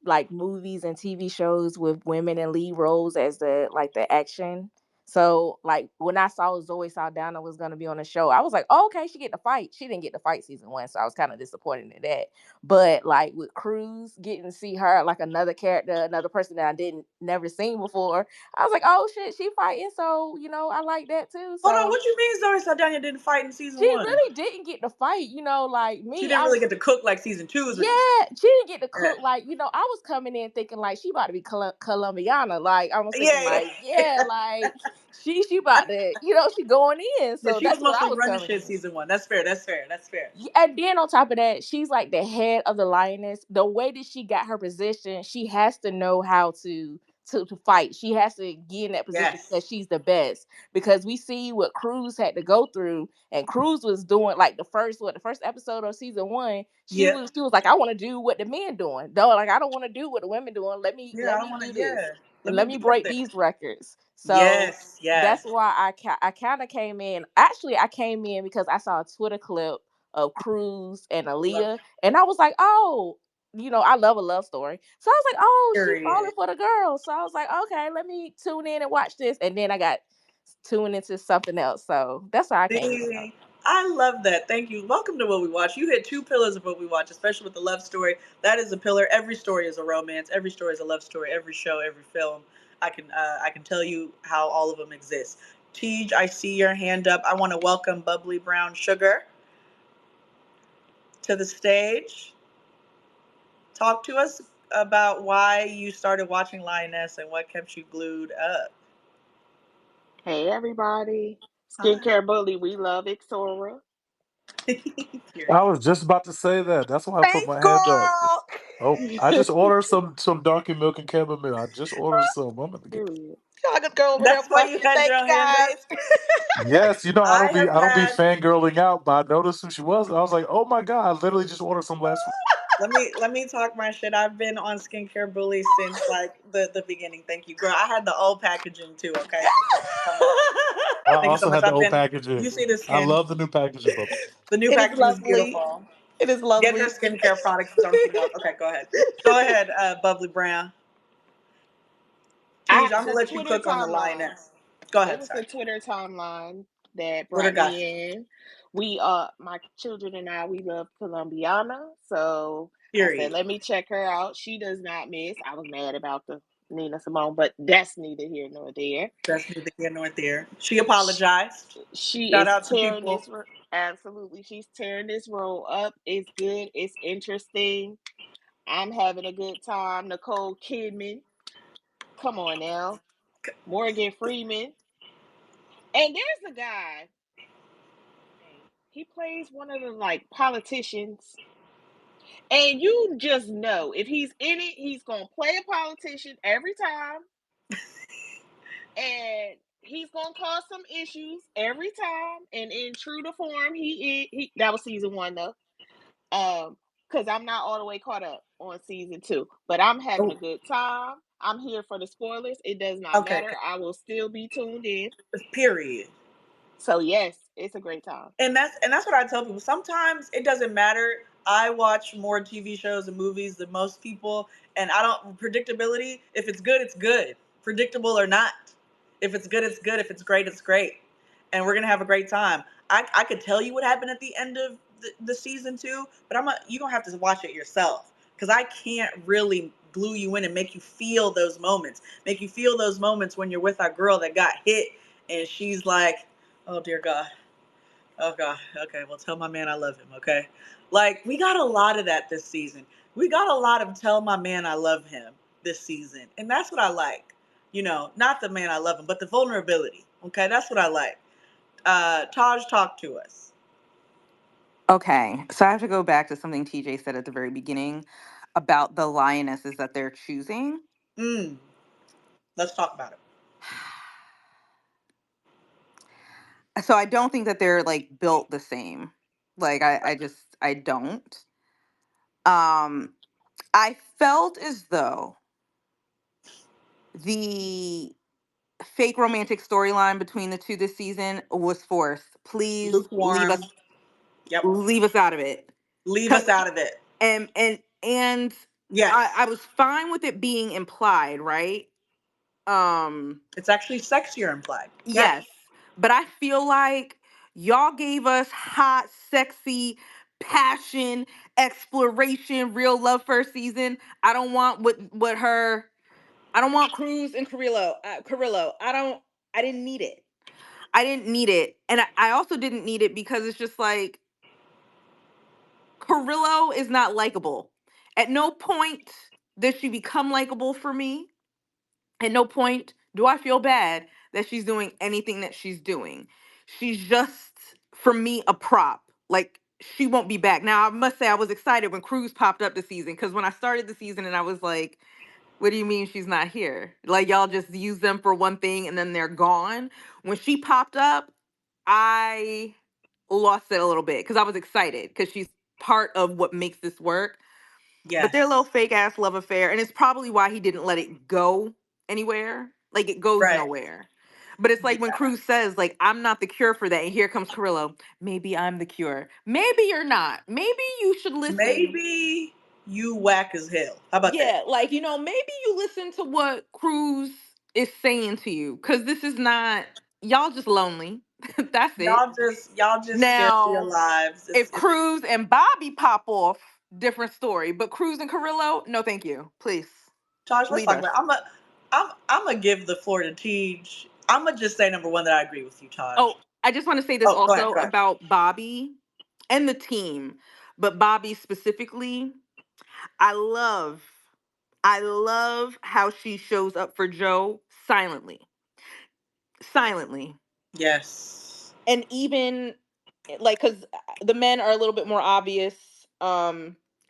like movies and TV shows with women in lead roles as the action. So like when I saw Zoe Saldana was gonna be on the show, I was like, oh, okay, she get to fight. She didn't get to fight season 1, so I was kind of disappointed in that. But like with Cruz, getting to see her like another character, another person that I didn't never seen before, I was like, oh shit, she fighting. So I like that too. Hold on, So what you mean Zoe Saldana didn't fight in she season 1? really didn't get to fight, like She me. didn't really get to cook like season 2 is what you're Yeah, she didn't get to saying. cook like I was coming in thinking like she about to be Colombiana. Like I was thinking Yeah, like, yeah. yeah, like she about to, she going in. Yeah, So she was that's what I mostly was running coming shit in. season 1. That's fair, that's fair, that's fair. And then on top of that, she's like the head of the lioness. The way that she got her position, she has to know how to fight. She has to get in that position Yes. because she's the best. Because we see what Cruz had to go through, and Cruz was doing like the first episode of season 1. She Yep. was she was like, I want to do what the men doing. Though, like I don't want to do what the women doing. Let me Yeah, let I don't me want to, do this yeah. Let and me let me be up break there. these records. So Yes, that's yes. why I kind of came in. Actually, I came in because I saw a Twitter clip of Cruz and Love Aaliyah, and I was like, oh, I love a love story. So I was like, oh, she falling period. for the girl. So I was like, okay, let me tune in and watch this, and then I got tuned into something else. So that's how I came in. See, I love that. Thank you. Welcome to What We Watch. You hit two pillars of what we watch, especially with the love story. That is a pillar. Every story is a romance. Every story is a love story. Every show, every film. I can tell you how all of them exist. Tej, I see your hand up. I want to welcome Bubbly Brown Sugar to the stage. Talk to us. about why you started watching Lioness and what kept you glued up. Hey everybody. Hi. Skincare Bully, we love Ixora. I Period. was just about to say that. That's why I put Thanks, my hand up. girl. Oh, I just ordered some donkey milk and chamomile. I just ordered some. I'm gonna get. Period. Y'all good girl over there That's why you blushing. had Thank your you hand up. guys. Yes, I have I don't be had. fangirling out, but I noticed who she was. I was like, oh my god, I literally just ordered some last week. Let me talk my shit. I've been on Skincare Bully since like the beginning. Thank you, girl. I had the old packaging too. Okay, so thank you so much. I Thank you so also much. had the I've old been. packaging. You see the I skin. love the new packaging bubble. The new It is packaging is lovely. beautiful. It is Get your lovely. skincare products with Donkey Milk. Okay, go ahead. Go ahead, Bubbly Brown. Tej, I'm gonna The let you Twitter cook on the timeline. lioness. Go It ahead, was the sorry. Twitter timeline that Twitter brought got you. me in. My children and I, we love Colombiana. So I said, Period. let me check her out. She does not miss. I was mad about the Nina Simone, but that's neither here nor there. That's neither here nor there. She She, apologized. she Shout is out to tearing people. this, absolutely. She's tearing this role up. It's good. It's interesting. I'm having a good time. Nicole Kidman. Come on now. Morgan Freeman. And there's a guy. What's his name? He plays one of the like politicians. And you just know if he's in it, he's gonna play a politician every time. And he's gonna cause some issues every time. And in true to form, he that was season one though. Because I'm not all the way caught up on season two. But I'm having Oh, a good time. I'm here for the spoilers. It does not okay, matter. I will still be tuned in. period. So yes, it's a great time. And that's what I tell people. Sometimes it doesn't matter. I watch more TV shows and movies than most people, and I don't predictability. If it's good, it's good. Predictable or not. If it's good, it's good. If it's great, it's great. And we're gonna have a great time. I could tell you what happened at the end of the season two, but you gonna have to watch it yourself because I can't really glue you in and make you feel those moments. Make you feel those moments when you're with our girl that got hit and she's like, "Oh dear God, oh God, okay, well, tell my man I love him, okay?" Like, we got a lot of that this season. We got a lot of tell my man I love him this season. And that's what I like. Not the man I love him, but the vulnerability. Okay, that's what I like. Taj, talk to us. Okay, so I have to go back to something TJ said at the very beginning about the lionesses that they're choosing. Mm, let's talk about it. So I don't think that they're like built the same. Like I don't. Um I felt as though the fake romantic storyline between the two this season was forced. Please Lukewarm. Yep. leave us out of it. Leave us 'Cause- out of it. and I Yes. was fine with it being implied, right? Um It's actually sexier implied. Yes. yes, but I feel like y'all gave us hot, sexy, passion, exploration, real love first season. I don't want what her I don't want Cruz and Carrillo. Carrillo. I didn't need it. I didn't need it. And I also didn't need it because it's just like Carrillo is not likable. At no point does she become likable for me. At no point do I feel bad that she's doing anything that she's doing. She's just, for me, a prop. Like, she won't be back. Now, I must say, I was excited when Cruz popped up this season because when I started the season and I was like, what do you mean she's not here? Like, y'all just use them for one thing and then they're gone. When she popped up, I lost it a little bit because I was excited because she's part of what makes this work. But their little Yes. fake ass love affair, and it's probably why he didn't let it go anywhere. Like it goes Right. nowhere. But it's like when Yeah. Cruz says, like, I'm not the cure for that. And here comes Carrillo. Maybe I'm the cure. Maybe you're not. Maybe you should listen. Maybe you whack as hell. How about that? Yeah, like, maybe you listen to what Cruz is saying to you. Cause this is not y'all just lonely. That's it. Y'all just scared for your Now, lives. if It's Cruz and Bobby pop off, different story. But Cruz and Carrillo, no thank you. Please. Taj, let's Leave talk us. about it. I'm gonna give the floor to Tej. I'm gonna just say number one that I agree with you, Taj. Oh, I just want to say this Oh, go ahead, also go ahead. about Bobby and the team, but Bobby specifically. I love. I love how she shows up for Joe silently. Silently. Yes. And even like cuz the men are a little bit more obvious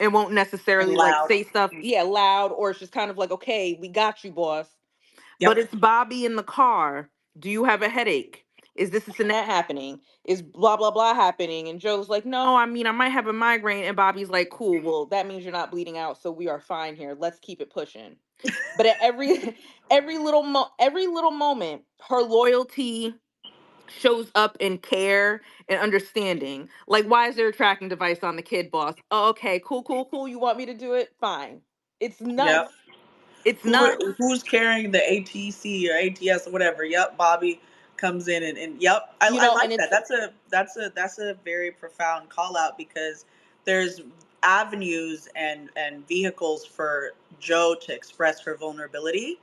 and won't And necessarily like loud. say stuff yeah loud, or it's just kind of like, okay, we got you, boss. But Yep. it's Bobby in the car. Do you have a headache? Is this and that happening? Is blah blah blah happening? And Joe's like, no, I mean I might have a migraine. And Bobby's like, cool, well that means you're not bleeding out, so we are fine here. Let's keep it pushing. But at every every little moment, her loyalty shows up in care and understanding. Like, why is there a tracking device on the kid, boss? Oh, okay, cool, cool, cool. You want me to do it? Fine. It's nuts. Yep. It's nuts. Who's carrying the ATC or ATS or whatever? Yep, Bobby comes in and yep. You I know, and like that. it's That's a very profound call out because there's avenues and vehicles for Joe to express her vulnerability,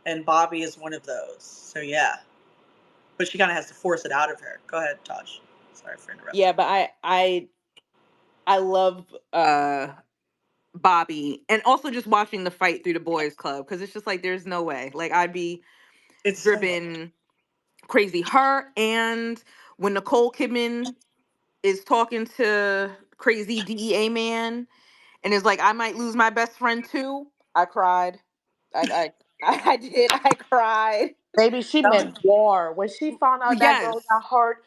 and Bobby is one of those. So yeah. But she kinda has to force it out of her. Go ahead, Tosh. Sorry for yeah, interrupting. but I love Bobby, and also just watching the fight through the boys club, because it's just like there's no way. Like, I'd be It's so well done. driven crazy. Her, and when Nicole Kidman is talking to crazy DEA man and is like, I might lose my best friend too. I cried. I did. I cried. Baby, she Telling meant war. When she found out that Yes. girl got hurt,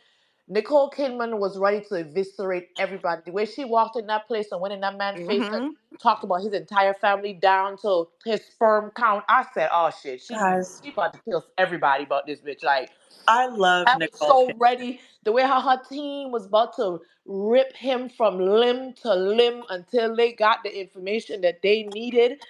Nicole Kidman was ready to eviscerate everybody. The way she walked in that place and went in that man's face and Hmm. talked about his entire family down to his sperm count, I said, "Oh shit, guys, she about to kill everybody about this bitch." Like, I love I was Nicole so Kidman. ready. The way how her team was about to rip him from limb to limb until they got the information that they needed.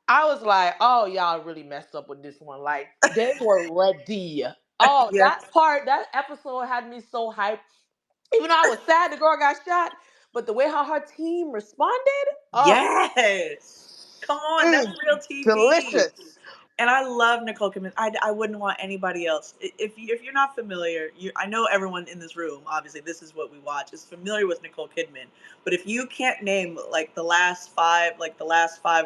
I was like, oh, y'all really messed up with this one. Like, they were ready. Oh, Yes. that part, that episode had me so hyped. Even though I was sad the girl got shot, but the way how her team responded, oh, Yes. Come on, that's mm, real TV. delicious. And I love Nicole Kidman. I wouldn't want anybody else. If you're not familiar, I know everyone in this room. Obviously, this is what we watch. Is familiar with Nicole Kidman. But if you can't name like the last five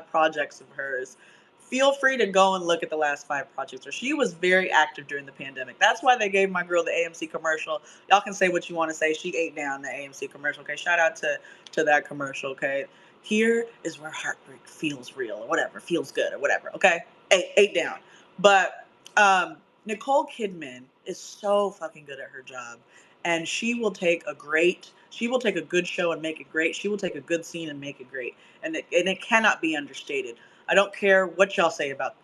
projects of hers, feel free to go and look at the last five projects. Or she was very active during the pandemic. That's why they gave my girl the AMC commercial. Y'all can say what you want to say. She ate down the AMC commercial. Okay, shout out to that commercial. Okay, here is where heartbreak feels real or whatever, feels good or whatever. Okay, eight down. But Nicole Kidman is so fucking good at her job, and she will take a good show and make it great. She will take a good scene and make it great, and it cannot be understated. I don't care what y'all say about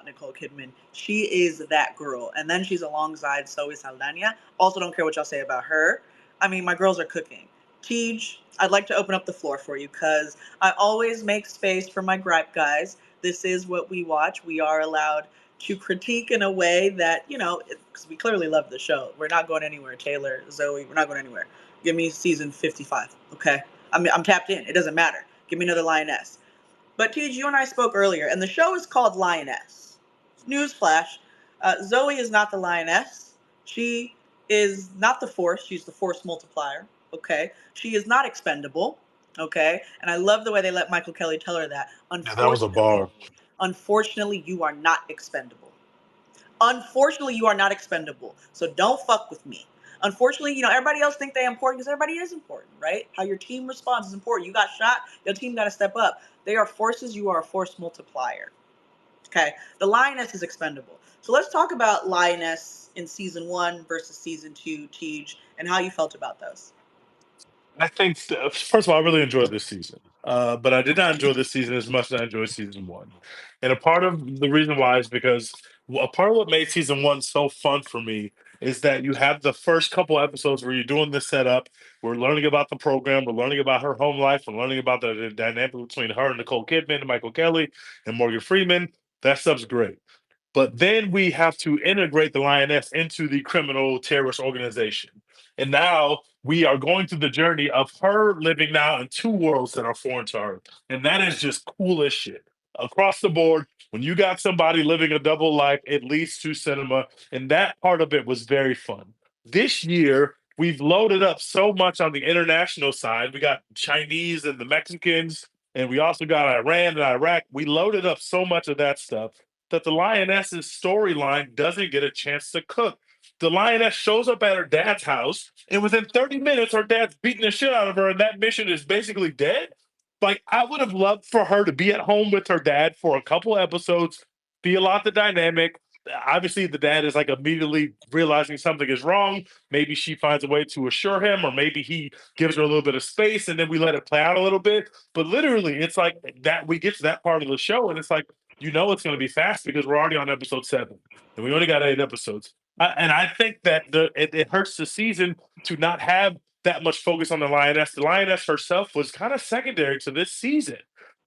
Nicole Kidman. She is that girl, and then she's alongside Zoe Saldana. Also, don't care what y'all say about her. I mean, my girls are cooking. Tej, I'd like to open up the floor for you because I always make space for my gripe guys. This is what we watch. We are allowed to critique in a way that, because we clearly love the show. We're not going anywhere. Taylor, Zoe, we're not going anywhere. Give me season 55, okay? I'm tapped in. It doesn't matter. Give me another Lioness. But Tej, you and I spoke earlier, and the show is called Lioness. Newsflash: Zoe is not the Lioness. She is not the Force. She's the Force multiplier. Okay, she is not expendable. Okay, and I love the way they let Michael Kelly tell her that. Yeah, that was a Unfortunately, bar. unfortunately, you are not expendable. Unfortunately, you are not expendable. So don't fuck with me. Unfortunately, everybody else think they're important because everybody is important, right? How your team responds is important. You got shot, your team got to step up. They are forces. You are a force multiplier. Okay. The Lioness is expendable. So let's talk about Lioness in season one versus season two, Tej, and how you felt about those. I think, first of all, I really enjoyed this season, but I did not enjoy this season as much as I enjoyed season one. And a part of the reason why is because a part of what made season one so fun for me is that you have the first couple episodes where you're doing the setup. We're learning about the program. We're learning about her home life. We're learning about the dynamic between her and Nicole Kidman and Michael Kelly and Morgan Freeman. That stuff's great. But then we have to integrate the Lioness into the criminal terrorist organization. And now we are going through the journey of her living now in two worlds that are foreign to her. And that is just cool as shit. Across the board, when you got somebody living a double life, it leads to cinema. And that part of it was very fun. This year, we've loaded up so much on the international side. We got Chinese and the Mexicans. and we also got Iran and Iraq. We loaded up so much of that stuff that the Lioness's storyline doesn't get a chance to cook. The Lioness shows up at her dad's house, and within 30 minutes, her dad's beating the shit out of her, and that mission is basically dead. Like, I would have loved for her to be at home with her dad for a couple episodes, feel out the dynamic. Obviously, the dad is like immediately realizing something is wrong. Maybe she finds a way to assure him, or maybe he gives her a little bit of space, and then we let it play out a little bit. But literally, it's like that we get to that part of the show, and it's like, it's going to be fast because we're already on episode 7, and we only got 8 episodes. And I think that it hurts the season to not have that much focus on the Lioness. The Lioness herself was kind of secondary to this season.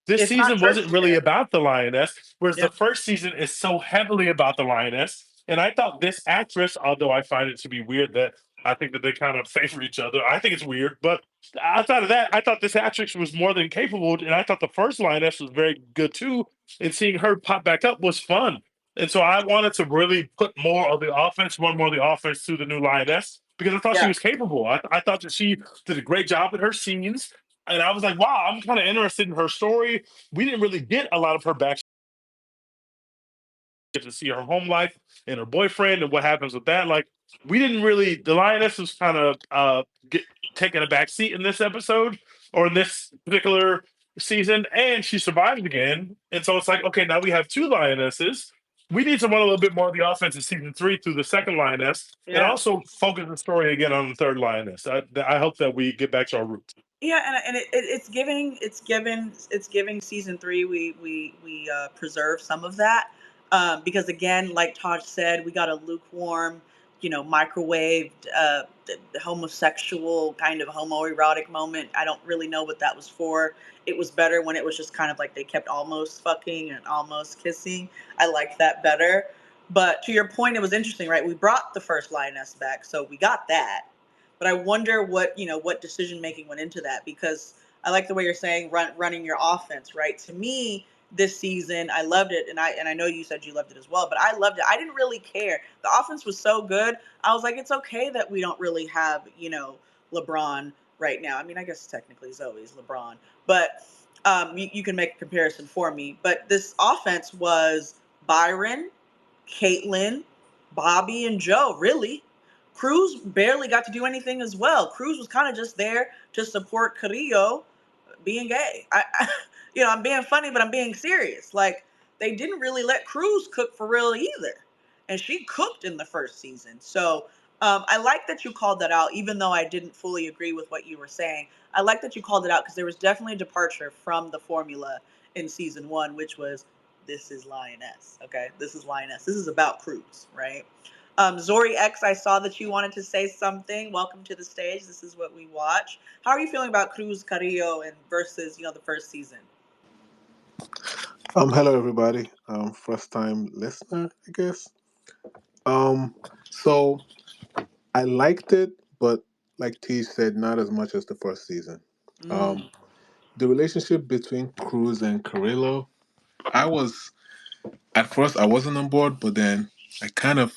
This It's not season wasn't really tertiary. about the Lioness, whereas Yeah. the first season is so heavily about the Lioness. And I thought this actress, although I find it to be weird that I think that they kind of favor each other, I think it's weird. But outside of that, I thought this actress was more than capable, and I thought the first Lioness was very good too. And seeing her pop back up was fun. And so I wanted to really put more of the offense, more of the offense to the new Lioness because I thought she Yeah. was capable. I thought that she did a great job in her scenes. And I was like, wow, I'm kind of interested in her story. We didn't really get a lot of her back get to see her home life and her boyfriend and what happens with that. Like, we didn't really. The Lioness was kind of get taking a back seat in this episode or in this particular season, and she survived again. And so it's like, okay, now we have 2 Lionesses. We need to run a little bit more of the offense in season 3 through the second Lioness, and Yeah. also focus the story again on the third Lioness. I hope that we get back to our roots. Yeah, and it's giving season 3. We preserve some of that, because again, like Taj said, we got a lukewarm, microwaved, homosexual kind of homoerotic moment. I don't really know what that was for. It was better when it was just kind of like they kept almost fucking and almost kissing. I liked that better. But to your point, it was interesting, right? We brought the first Lioness back, so we got that. But I wonder what decision making went into that, because I like the way you're saying running your offense, right? To me, this season, I loved it, and I know you said you loved it as well, but I loved it. I didn't really care. The offense was so good. I was like, it's okay that we don't really have LeBron right now. I mean, I guess technically Zoe's LeBron, but you can make a comparison for me. But this offense was Byron, Caitlin, Bobby, and Joe, really. Cruz barely got to do anything as well. Cruz was kind of just there to support Carrillo being gay. I'm being funny, but I'm being serious. Like, they didn't really let Cruz cook for real either, and she cooked in the first season. So I like that you called that out, even though I didn't fully agree with what you were saying. I like that you called it out because there was definitely a departure from the formula in season 1, which was this is Lioness. Okay, this is Lioness. This is about Cruz, right? Zori X, I saw that you wanted to say something. Welcome to the stage. This is what we watch. How are you feeling about Cruz Carrillo and versus the first season? Hello everybody. First time listener, I guess. Um, so I liked it, but like T said, not as much as the first season. Mm, Um, the relationship between Cruz and Carrillo, I was at first I wasn't on board, but then I kind of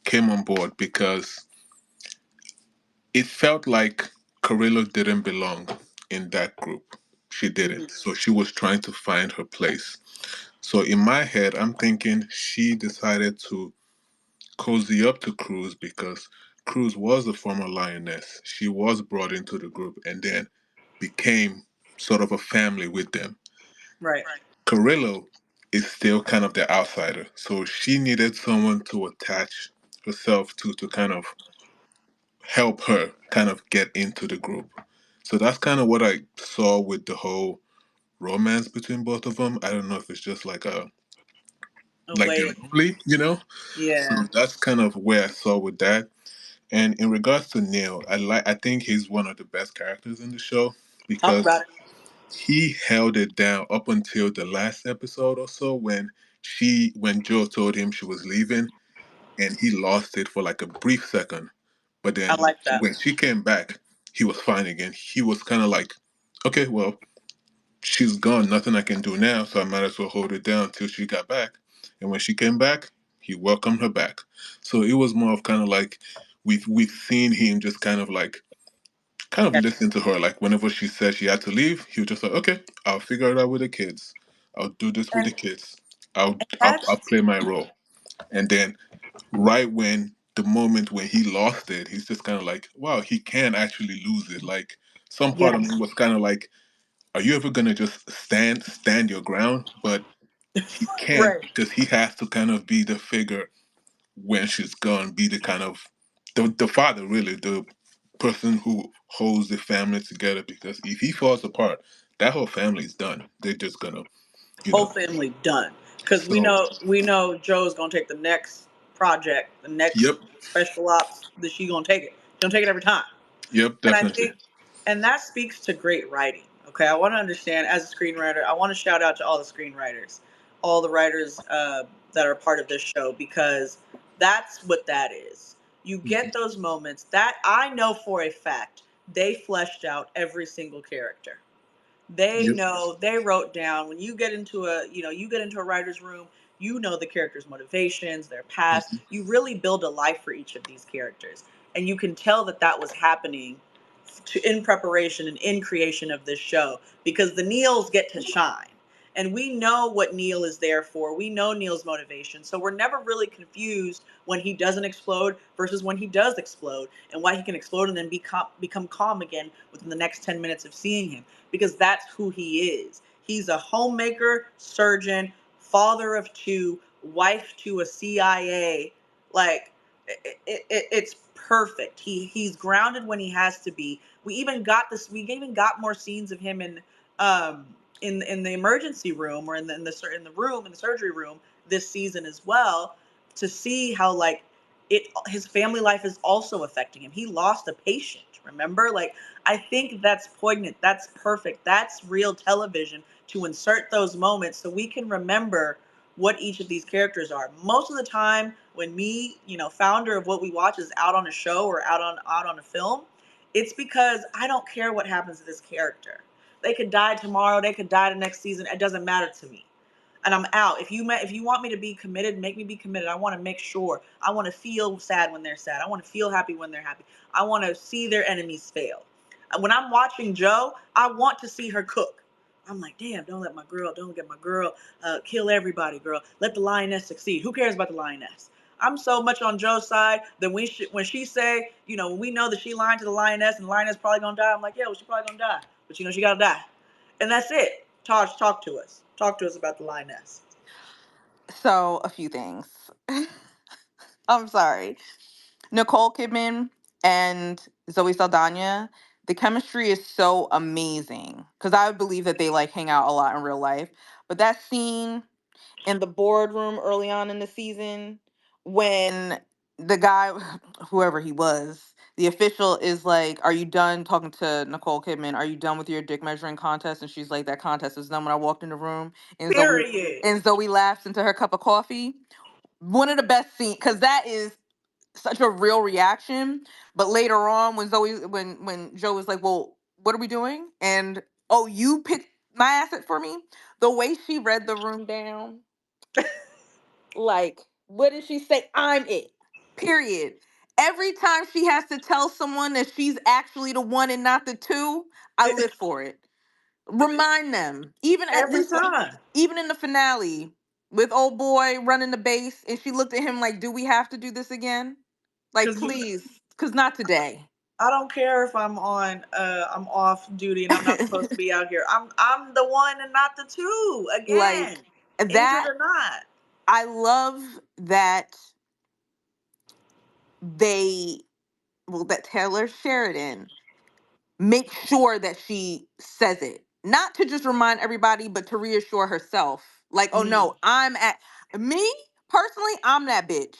came on board because it felt like Carrillo didn't belong in that group. She hmm didn't. So she was trying to find her place. So in my head, I'm thinking she decided to cozy up to Cruz because Cruz was a former lioness. She was brought into the group and then became sort of a family with them. Right. Carrillo is still kind of the outsider, so she needed someone to attach herself to kind of help her kind of get into the group. So that's kind of what I saw with the whole romance between both of them. I don't know if it's just A like they're way. lonely. So Yeah. that's kind of where I saw with that. And in regards to Neil, I think he's one of the best characters in the show Talk because about it. he held it down up until the last episode or so when Joe told him she was leaving and he lost it for like a brief second. But I then like that. when she came back, he was fine again. He was kind of like, okay, well, she's gone. Nothing I can do now, so I might as well hold it down till she got back. And when she came back, he welcomed her back. So it was more of kind of like we've seen him just kind of like kind of Yeah. listen to her. Like whenever she said she had to leave, he was just like, okay, I'll figure it out with the kids. I'll do this with the And kids. I'll that's play my role. And then right when the moment when he lost it, he's just kind of like, wow, he can actually lose it. Like some part of me yes. was kind of like, are you ever gonna just stand your ground? But he can't Right. because he has to kind of be the figure when she's gone, be the kind of the father, really, the person who holds the family together. Because if he falls apart, that whole family's done. They're just gonna, you Whole know. family done. Because So, we know Joe's gonna take the next project, the next yep, special ops that she gonna take it. She gonna take it every time. yep, And I definitely. think, and that speaks to great writing. Okay, I want to understand as a screenwriter. I want to shout out to all the screenwriters, all the writers that are part of this show because that's what that is. You Mhm. get those moments that I know for a fact they fleshed out every single character. They Yep. know, they wrote down when you get into a, you get into a writer's room, you know the characters' motivations, their past. Mhm. You really build a life for each of these characters. And you can tell that that was happening in preparation and in creation of this show because the Neils get to shine. And we know what Neil is there for. We know Neil's motivation. So we're never really confused when he doesn't explode versus when he does explode and why he can explode and then become calm again within the next 10 minutes of seeing him because that's who he is. He's a homemaker, surgeon, father of two, wife to a CIA. Like it's perfect. He's grounded when he has to be. We even got this. We even got more scenes of him um in the emergency room or in the room in the surgery room this season as well to see how like it his family life is also affecting him. He lost a patient. Remember, like I think that's poignant. That's perfect. That's real television to insert those moments so we can remember what each of these characters are. Most of the time, when me, founder of what we watch is out on a show or out on a film, it's because I don't care what happens to this character. They could die tomorrow. They could die the next season. It doesn't matter to me and I'm out. If you want me to be committed, make me be committed. I want to make sure. I want to feel sad when they're sad. I want to feel happy when they're happy. I want to see their enemies fail. When I'm watching Joe, I want to see her cook. I'm like, damn, don't get my girl, kill everybody, girl. Let the lioness succeed. Who cares about the lioness? I'm so much on Joe's side that when she say, when we know that she lied to the lioness and the lioness probably gonna die, I'm like, yeah, well, she probably gonna die, but she gotta die, and that's it. Taj, talk to us. Talk to us about the lioness. So, a few things. I'm sorry. Nicole Kidman and Zoe Saldana, the chemistry is so amazing because I believe that they like hang out a lot in real life. But that scene in the boardroom early on in the season when the guy, whoever he was, the official is like, "Are you done talking to Nicole Kidman? Are you done with your dick measuring contest?" And she's like, "That contest is done." When I walked in the room, and Period. Zoe laughs into her cup of coffee. One of the best scenes because that is such a real reaction. But later on, when Joe was like, "Well, what are we doing?" and "Oh, you picked my asset for me," the way she read the room down, like, what did she say? I'm it. Period. Every time she has to tell someone that she's actually the one and not the two, I live for it. Remind them, Every time. even in the finale with old boy running the base, and she looked at him like, "Do we have to do this again? Like, Because please, because not today." I don't care if I'm off duty and I'm not supposed to be out here. I'm the one and not the two. Again. Like Injured that, or not. I love that they, well, that Taylor Sheridan make sure that she says it. Not to just remind everybody, but to reassure herself. Like, oh Mm. no, me personally, I'm that bitch.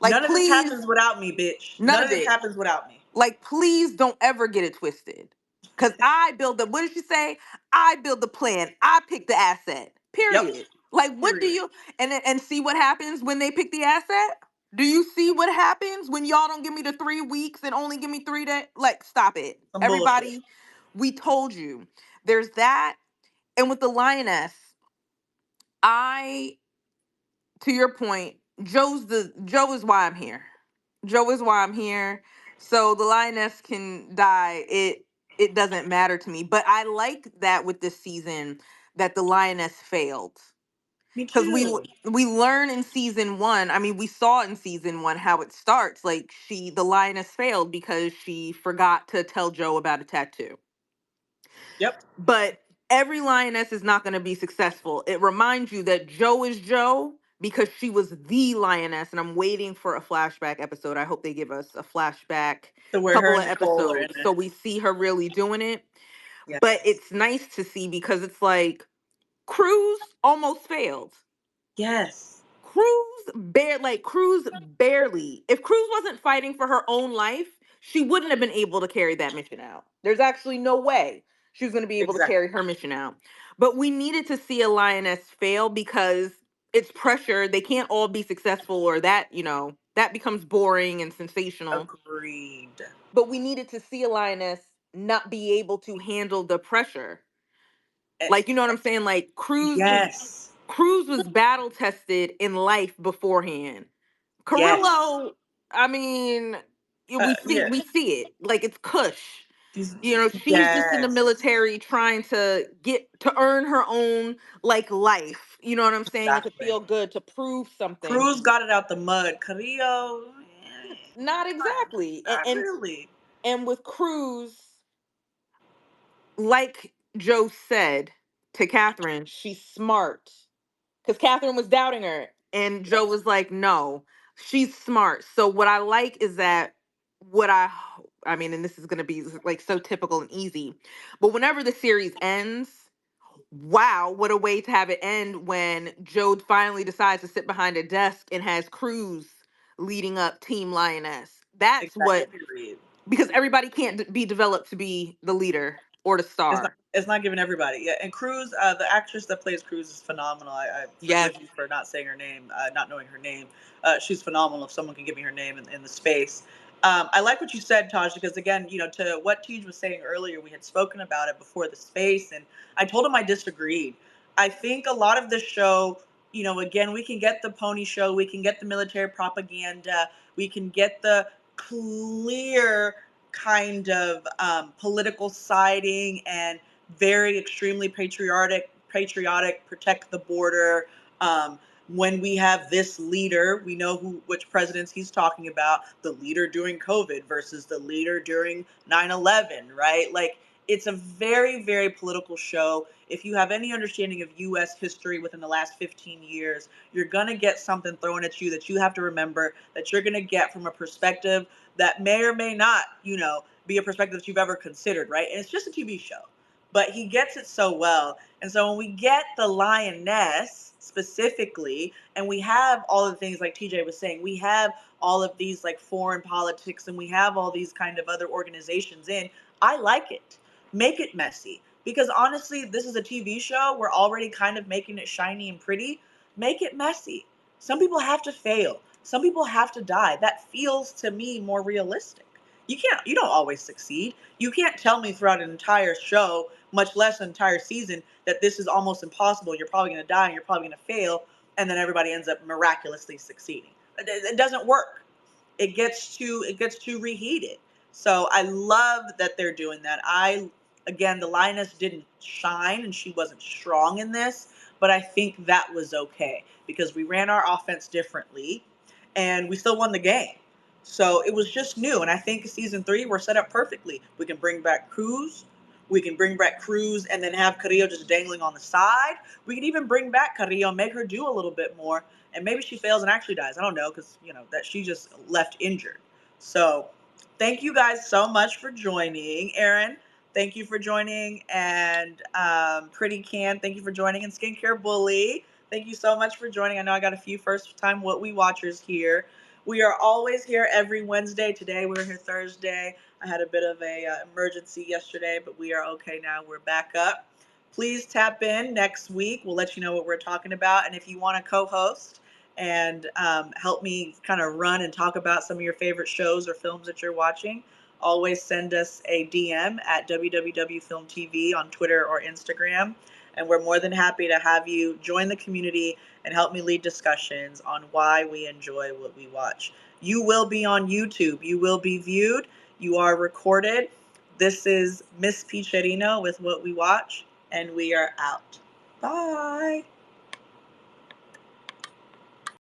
Like, None of this please, happens without me, bitch. none None of of this it. happens without me. Like, please don't ever get it twisted. Cause I build the, what did she say? I build the plan. I pick the asset. Yep. Period. Like, what do Period. you and see what happens when they pick the asset? Do you see what happens when y'all don't give me the 3 weeks and only give me 3 days? Like, stop it. Some bullshit. Everybody, we told you. There's that. And with the lioness, I, to your point, Joe is why I'm here. Joe is why I'm here. So the lioness can die. It doesn't matter to me. But I like that with this season that the lioness failed. Me Because too. we learn in season one, I mean, we saw in season one how it starts. Like the lioness failed because she forgot to tell Joe about a tattoo. Yep. But every lioness is not going to be successful. It reminds you that Joe is Joe because she was the lioness. And I'm waiting for a flashback episode. I hope they give us a flashback So where her couple and of Nicole are in episodes so it. we see her really doing it. But Yes. it's nice to see because it's like Cruz almost failed. Yes. Cruz barely. If Cruz wasn't fighting for her own life, she wouldn't have been able to carry that mission out. There's actually no way she was going to be able to Exactly. carry her mission out. But we needed to see a lioness fail because it's pressure. They can't all be successful, or that becomes boring and sensational. Agreed. But we needed to see a lioness not be able to handle the pressure. Eh, Like, you know what I'm saying? Like yes. Cruz was battle tested in life beforehand. Yes. Carrillo, I mean, Yeah. we see it. Like it's Kush. She's She's just in the yes. military trying to get to earn her own like life. You know what I'm saying? And to Exactly. feel good, to prove something. Cruz got it out the mud. Carrillo, Not exactly. not really. And with Cruz, like Joe said to Catherine, she's smart. Because Catherine was doubting her, and Joe was like, "No, she's smart." So what I like is that what I mean, and this is gonna be like so typical and easy, but whenever the series ends, wow, what a way to have it end when Joe finally decides to sit behind a desk and has Cruz leading up Team Lioness. That's what Exactly. because everybody can't be developed to be the leader or the star. It's not giving everybody. Yeah, and Cruz, the actress that plays Cruz is phenomenal. I Yes. forgive you for not saying her name, not knowing her name. She's phenomenal. If someone can give me her name in the space. I like what you said, Taj, because again, to what Tej was saying earlier, we had spoken about it before the space, and I told him I disagreed. I think a lot of this show, again, we can get the pony show, we can get the military propaganda, we can get the clear kind of political siding and very extremely patriotic, protect the border. Um, when we have this leader, we know which presidents he's talking about, the leader during COVID versus the leader during 9/11, right? Like it's a very, very political show. If you have any understanding of US history within the last 15 years, you're going to get something thrown at you that you have to remember that you're going to get from a perspective that may or may not, be a perspective that you've ever considered, right? And it's just a TV show, but he gets it so well. And so when we get the lioness specifically, and we have all of the things like TJ was saying, we have all of these like foreign politics, and we have all these kind of other organizations in. I like it. Make it messy. Because honestly, this is a TV show. We're already kind of making it shiny and pretty. Make it messy. Some people have to fail. Some people have to die. That feels to me more realistic. You don't always succeed. You can't tell me throughout an entire show, much less an entire season, that this is almost impossible. You're probably going to die and you're probably going to fail, and then everybody ends up miraculously succeeding. It doesn't work. It gets too reheated. So I love that they're doing that. Again, the lioness didn't shine and she wasn't strong in this, but I think that was okay because we ran our offense differently and we still won the game. So it was just new, and I think season 3 we're set up perfectly. We can bring back Cruz. We can bring back Cruz and then have Carrillo just dangling on the side. We can even bring back Carrillo, make her do a little bit more, and maybe she fails and actually dies. I don't know because that she just left injured. So thank you guys so much for joining, Aaron. Thank you for joining, and Pretty Can. Thank you for joining, and Skincare Bully. Thank you so much for joining. I know I got a few first-time What We Watchers here. We are always here every Wednesday. Today we were here Thursday. I had a bit of a emergency yesterday, but we are okay now. We're back up. Please tap in next week. We'll let you know what we're talking about. And if you want to co-host and help me kind of run and talk about some of your favorite shows or films that you're watching, always send us a DM at www.filmtv on Twitter or Instagram. And we're more than happy to have you join the community and help me lead discussions on why we enjoy what we watch. You will be on YouTube. You will be viewed. You are recorded. This is Miss Picherino with What We Watch, and we are out. Bye.